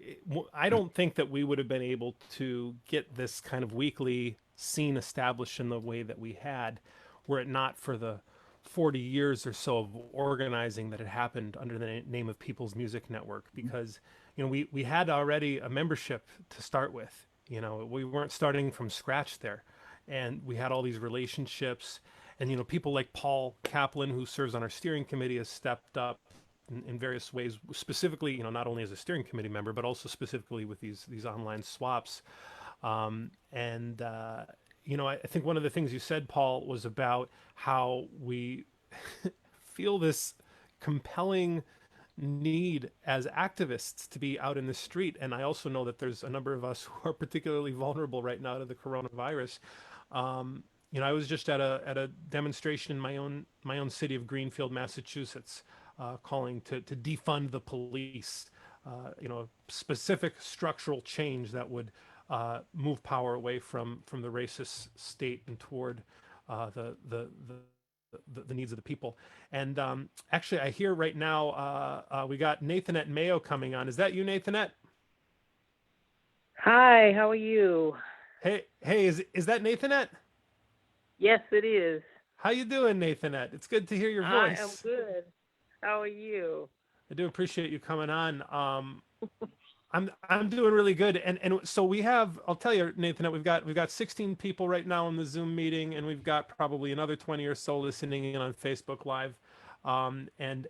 I don't think that we would have been able to get this kind of weekly scene established in the way that we had, were it not for the 40 years or so of organizing that had happened under the name of People's Music Network. Because, you know, we had already a membership to start with. You know, we weren't starting from scratch there, and we had all these relationships. And, you know, people like Paul Kaplan, who serves on our steering committee, has stepped up in various ways, specifically, you know, not only as a steering committee member, but also specifically with these online swaps. You know, I think one of the things you said, Paul, was about how we feel this compelling need as activists to be out in the street. And I also know that there's a number of us who are particularly vulnerable right now to the coronavirus. You know, I was just at a demonstration in my own city of Greenfield, Massachusetts, calling to defund the police. You know, specific structural change that would move power away from the racist state and toward the needs of the people. And actually, I hear right now we got Nathanette Mayo coming on. Is that you, Nathanette? Hi, how are you? Hey, is that Nathanette? Yes, it is. How you doing, Nathanette? It's good to hear your voice. I am good. How are you? I do appreciate you coming on. I'm doing really good, and so we have. I'll tell you, Nathanette, we've got 16 people right now in the Zoom meeting, and we've got probably another 20 or so listening in on Facebook Live, and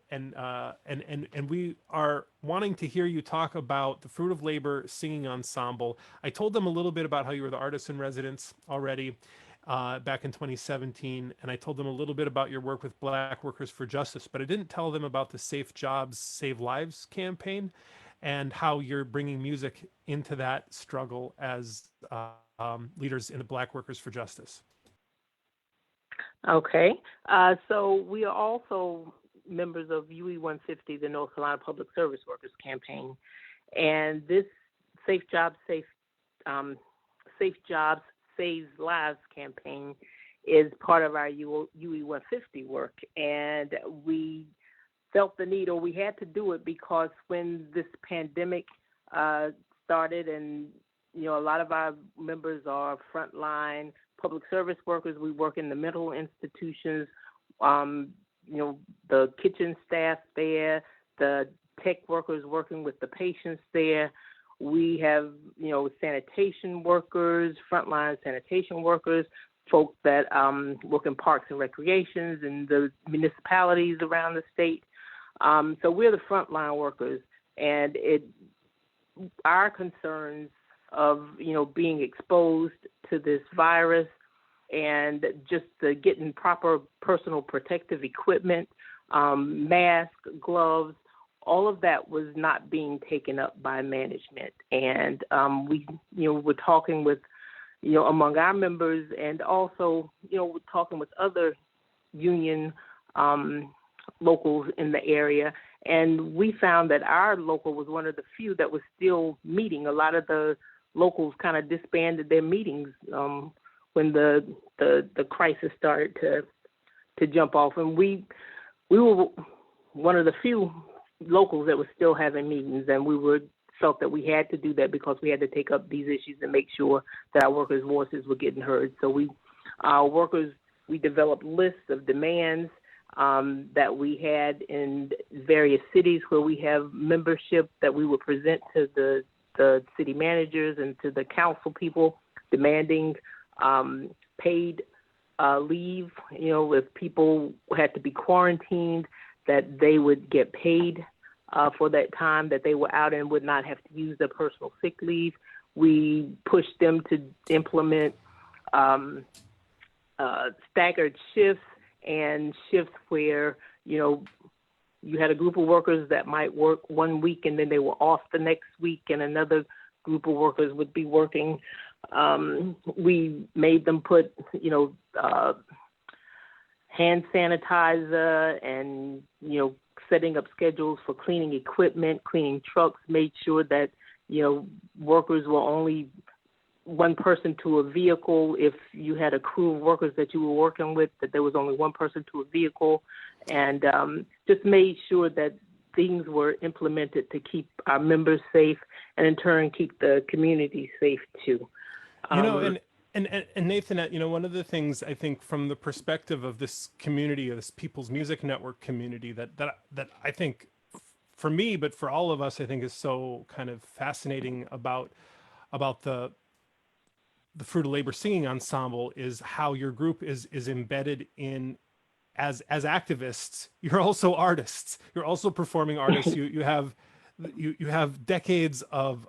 we are wanting to hear you talk about the Fruit of Labor Singing Ensemble. I told them a little bit about how you were the artist in residence already. Back in 2017, and I told them a little bit about your work with Black Workers for Justice, but I didn't tell them about the Safe Jobs, Save Lives campaign, and how you're bringing music into that struggle as leaders in the Black Workers for Justice. Okay, so we are also members of UE 150, the North Carolina Public Service Workers Campaign, and this Safe Jobs, Safe Jobs, Saves Lives campaign is part of our UE 150 work, and we felt the need, or we had to do it, because when this pandemic started, and you know, a lot of our members are frontline public service workers. We work in the mental institutions, you know, the kitchen staff there, the tech workers working with the patients there. We have, you know, sanitation workers, frontline sanitation workers, folks that work in parks and recreations and the municipalities around the state. So we're the frontline workers, and our concerns of, you know, being exposed to this virus and just getting proper personal protective equipment, masks, gloves, all of that was not being taken up by management. And we, you know, we're talking with, you know, among our members, and also, you know, we're talking with other union locals in the area. And we found that our local was one of the few that was still meeting. A lot of the locals kind of disbanded their meetings when the crisis started to jump off. And we were one of the few locals that were still having meetings, and we felt that we had to do that because we had to take up these issues and make sure that our workers' voices were getting heard. So we developed lists of demands that we had in various cities where we have membership that we would present to the city managers and to the council people, demanding paid leave. You know, if people had to be quarantined, that they would get paid for that time that they were out and would not have to use their personal sick leave. We pushed them to implement staggered shifts, and shifts where, you know, you had a group of workers that might work 1 week and then they were off the next week, and another group of workers would be working. We made them put, you know, hand sanitizer and, setting up schedules for cleaning equipment, cleaning trucks, made sure that, workers were only one person to a vehicle. If you had a crew of workers that you were working with, that there was only one person to a vehicle, and just made sure that things were implemented to keep our members safe and in turn keep the community safe too. And Nathan, one of the things I think from the perspective of this community, of this People's Music Network community, that I think for me, but for all of us, I think is so kind of fascinating about the Fruit of Labor Singing Ensemble is how your group is embedded in, as activists, you're also artists. You're also performing artists. You have decades of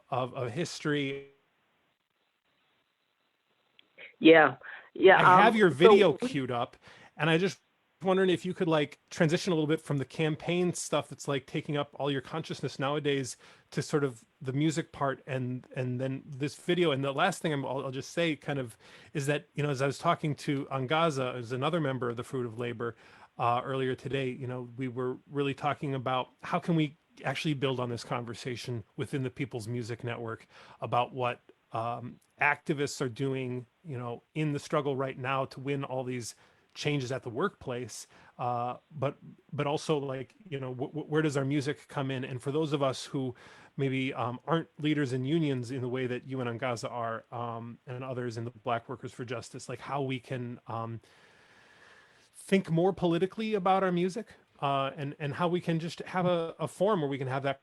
history. Yeah. I have your video queued up, and I just wondering if you could transition a little bit from the campaign stuff that's taking up all your consciousness nowadays to sort of the music part, and then this video. And the last thing I'll just say kind of is that, as I was talking to Angaza, as another member of the Fruit of Labor, earlier today, we were really talking about how can we actually build on this conversation within the People's Music Network about what activists are doing, in the struggle right now to win all these changes at the workplace, but also where does our music come in? And for those of us who maybe aren't leaders in unions in the way that you and Angaza are, and others in the Black Workers for Justice, how we can think more politically about our music, and how we can just have a forum where we can have that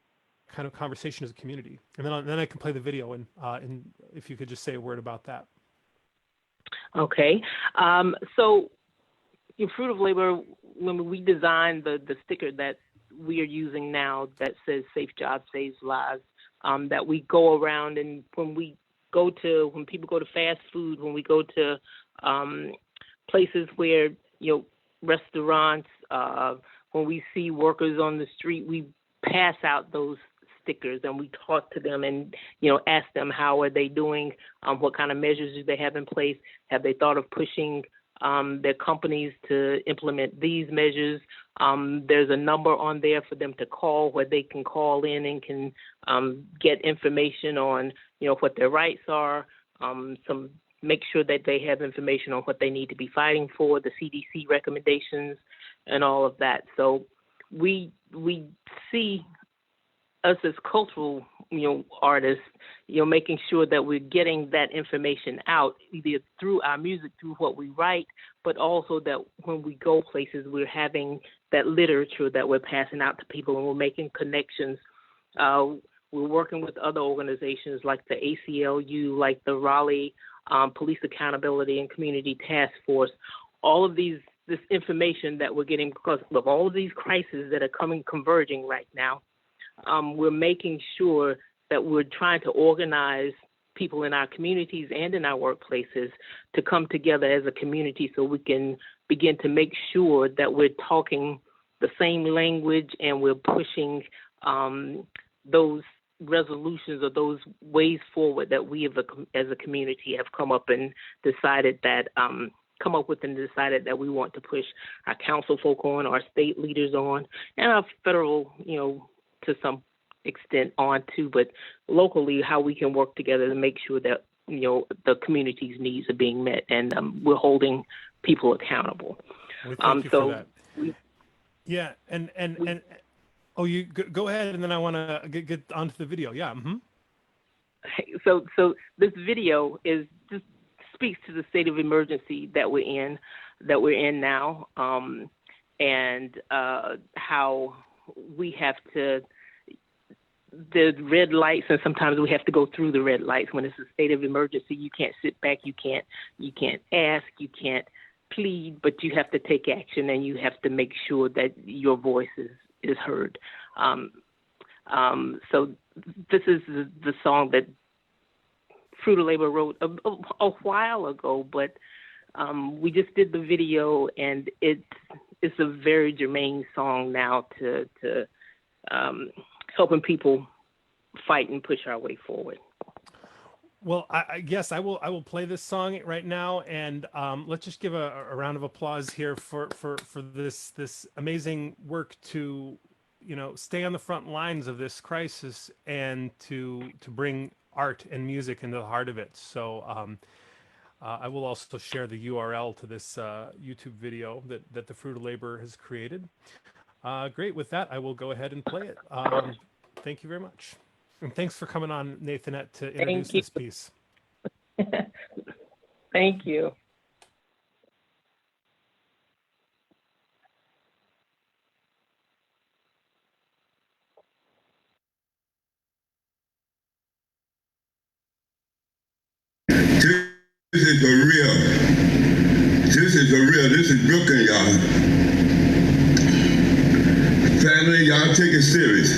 kind of conversation as a community. And then I can play the video, and if you could just say a word about that. Okay. So in Fruit of Labor, when we designed the sticker that we are using now that says "Safe Job Saves Lives," that we go around, and when people go to fast food, when we go to places where, restaurants, when we see workers on the street, we pass out those stickers and we talk to them and, ask them how are they doing, what kind of measures do they have in place, have they thought of pushing their companies to implement these measures. There's a number on there for them to call where they can call in and can get information on, what their rights are, make sure that they have information on what they need to be fighting for, the CDC recommendations and all of that. So we see us as cultural, artists, making sure that we're getting that information out, either through our music, through what we write, but also that when we go places, we're having that literature that we're passing out to people, and we're making connections. We're working with other organizations like the ACLU, like the Raleigh Police Accountability and Community Task Force. All of this information that we're getting because of all of these crises that are converging right now. We're making sure that we're trying to organize people in our communities and in our workplaces to come together as a community so we can begin to make sure that we're talking the same language and we're pushing those resolutions or those ways forward that we as a community have come up with and decided that we want to push our council folk on, our state leaders on, and our federal, to some extent on too, but locally how we can work together to make sure that, the community's needs are being met and we're holding people accountable. Well, thank you for that. Yeah, and oh, you go ahead, and then I want to get onto the video. Yeah. Mm-hmm. So this video just speaks to the state of emergency that we're in now, and how we have to, the red lights, and sometimes we have to go through the red lights. When it's a state of emergency, you can't sit back, you can't ask, you can't plead, but you have to take action, and you have to make sure that your voice is heard. So this is the song that Fruit of Labor wrote a while ago, but we just did the video, and it's a very germane song now to helping people fight and push our way forward. Well, yes, I will. I will play this song right now, and let's just give a round of applause here for this amazing work to, stay on the front lines of this crisis and to bring art and music into the heart of it. So I will also share the URL to this YouTube video that the Fruit of Labor has created. Great. With that, I will go ahead and play it. Thank you very much. And thanks for coming on, Nathanette, to introduce this piece. Thank you. This is for real. This is for real. This is Brooklyn, y'all. Family, y'all take it serious.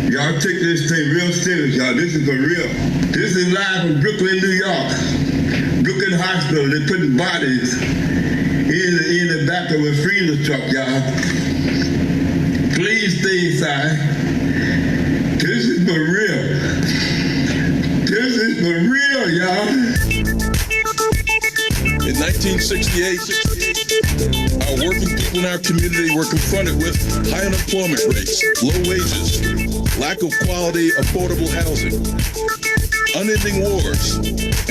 Y'all take this thing real serious, y'all. This is for real. This is live from Brooklyn, New York. Brooklyn Hospital. They're putting bodies in the back of a freezer truck, y'all. Please stay inside. This is for real. This is for real, y'all. In 1968, our working people in our community were confronted with high unemployment rates, low wages, lack of quality, affordable housing, unending wars,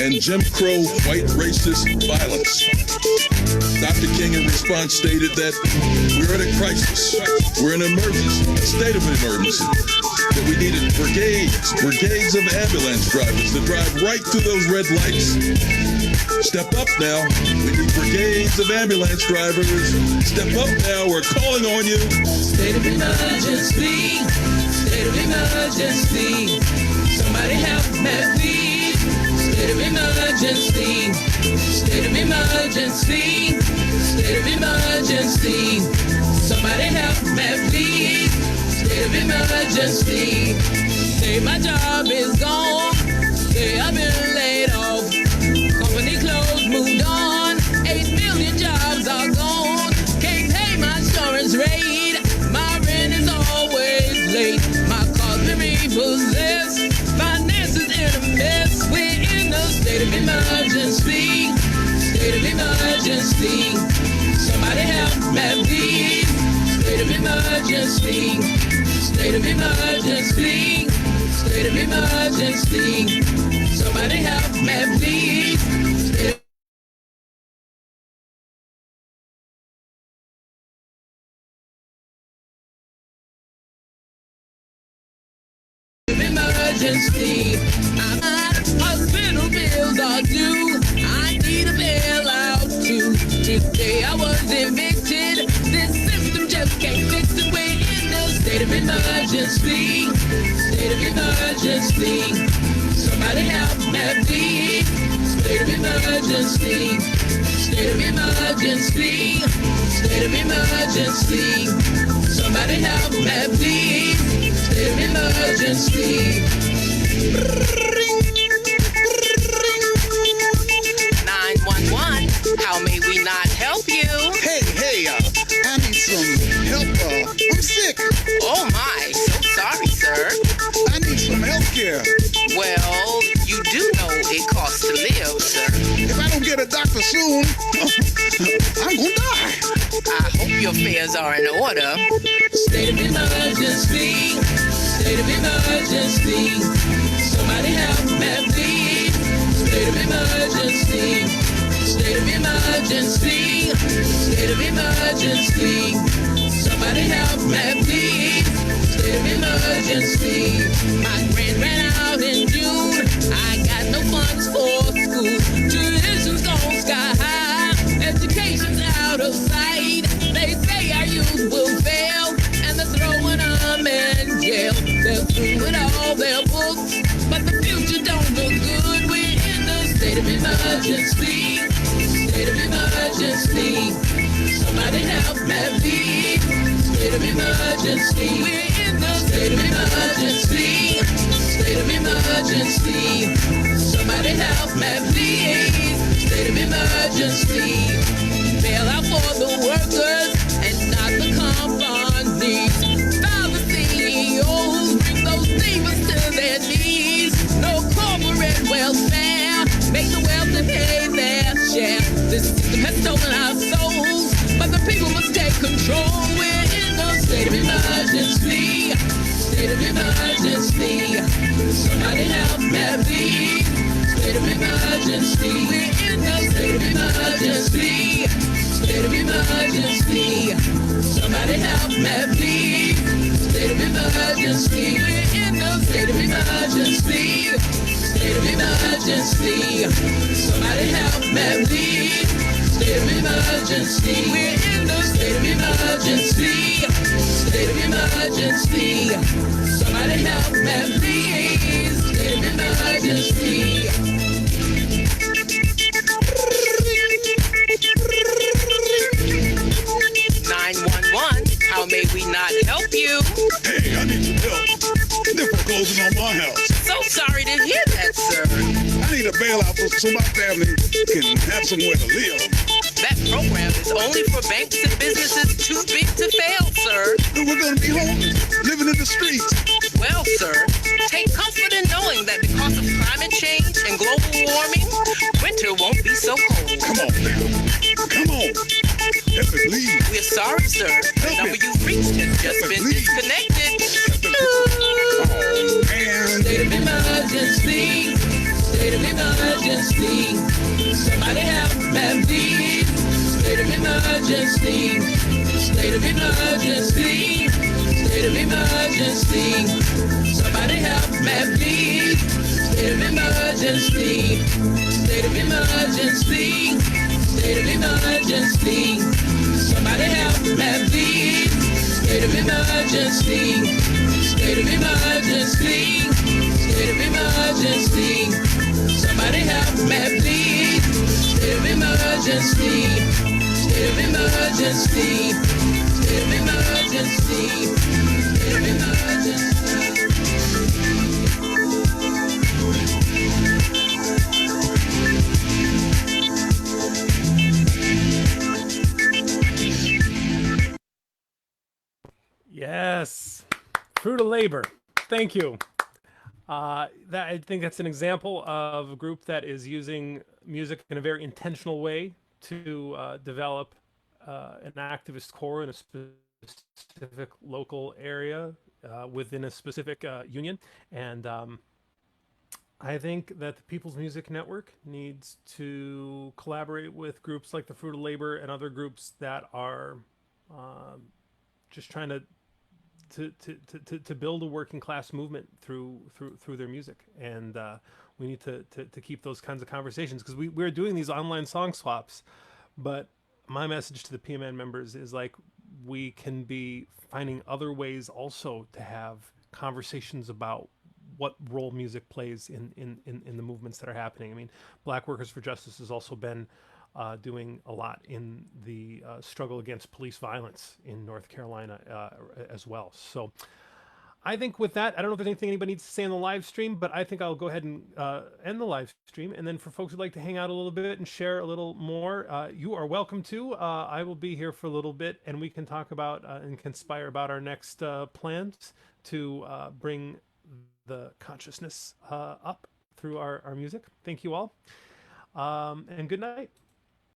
and Jim Crow white racist violence. Dr. King in response stated that we're in a crisis, we're in an emergency, a state of emergency, that we needed brigades of ambulance drivers to drive right through those red lights. Step up now. We need brigades of ambulance drivers. Step up now. We're calling on you. State of emergency. State of emergency. Somebody help me, please. State of emergency. State of emergency. State of emergency. Somebody help me, please. State of emergency. Say my job is gone. Say I've been laid off. Company closed, moved on. 8 million jobs are gone. Can't pay my insurance rate. My rent is always late. My car's been repossessed. Finances in a mess. We're in a state of emergency. State of emergency. Somebody help me, please. State of emergency. State of emergency. State of emergency. Somebody help me, please. State of emergency. Hospital bills are due. I need a bailout too. Today I was evicted. This system just can't fix it. We're in a state of emergency. State of emergency. Somebody help me, please. State of emergency. State of emergency. State of emergency. Somebody help me, please. State of emergency. 911, how may we not help you? Hey, I need some help. I'm sick. Oh my, so sorry, sir. I need some help care. Well, you do know it costs to live, sir. If I don't get a doctor soon, I'm gonna die. I hope your affairs are in order. State of emergency. State of emergency. Somebody help me, please. State of emergency. State of emergency. State of emergency. Somebody help me, please. State of emergency. My grant ran out in June. I got no funds for school. Tuition's gone sky high. Education's out of sight. They say our youth will fail, and they're throwing them in jail. They're through with all their books, but the future don't look good. We're in the state of emergency. State of emergency. Somebody help me, please. State of emergency. We're in the state of emergency. State of emergency. Somebody help me, please. State of emergency. Bail out for the workers and not the companies. File the CEOs, bring those thievers to their knees. No corporate welfare. control. We're in the state of emergency. State of emergency. Somebody help me, please. State of emergency. We're in the state of emergency. State of emergency. Somebody help me, please. State of emergency. We're in the state of emergency. State of emergency. Somebody help me, please. State of emergency. We're in the state of emergency. State of emergency. Somebody help me, please. State of emergency. 911. How may we not help you? Hey, I need some help. They're foreclosing on my house. So sorry to hear that, sir. I need a bailout so my family can have somewhere to live. That program is only for banks and businesses too big to fail, sir. Then we're gonna be homeless, living in the streets. Well, sir, take comfort in knowing that because of climate change and global warming, winter won't be so cold. Come on, now. Come on. Help me, please. We're sorry, sir. The number you've reached has just been disconnected. Oh, man. State of emergency. State of emergency. Somebody help me, please. State of emergency. State of emergency. State of emergency. Somebody help me, please. State of emergency. State of emergency. State of emergency. Somebody help me, please. State of emergency. State of emergency. State of emergency. Somebody help me, please. State of emergency. State of emergency. State of emergency. State of emergency. Yes, fruit of labor. Thank you. I think that's an example of a group that is using music in a very intentional way to develop an activist core in a specific local area within a specific union. And I think that the People's Music Network needs to collaborate with groups like the Fruit of Labor and other groups that are just trying to build a working class movement through their music. And we need to keep those kinds of conversations, because we're doing these online song swaps. But my message to the PMN members is, like, we can be finding other ways also to have conversations about what role music plays in the movements that are happening. I mean, Black Workers for Justice has also been doing a lot in the struggle against police violence in North Carolina as well. So I think with that, I don't know if there's anything anybody needs to say in the live stream, but I think I'll go ahead and end the live stream. And then for folks who'd like to hang out a little bit and share a little more, you are welcome to. I will be here for a little bit, and we can talk about and conspire about our next plans to bring the consciousness up through our music. Thank you all, and good night.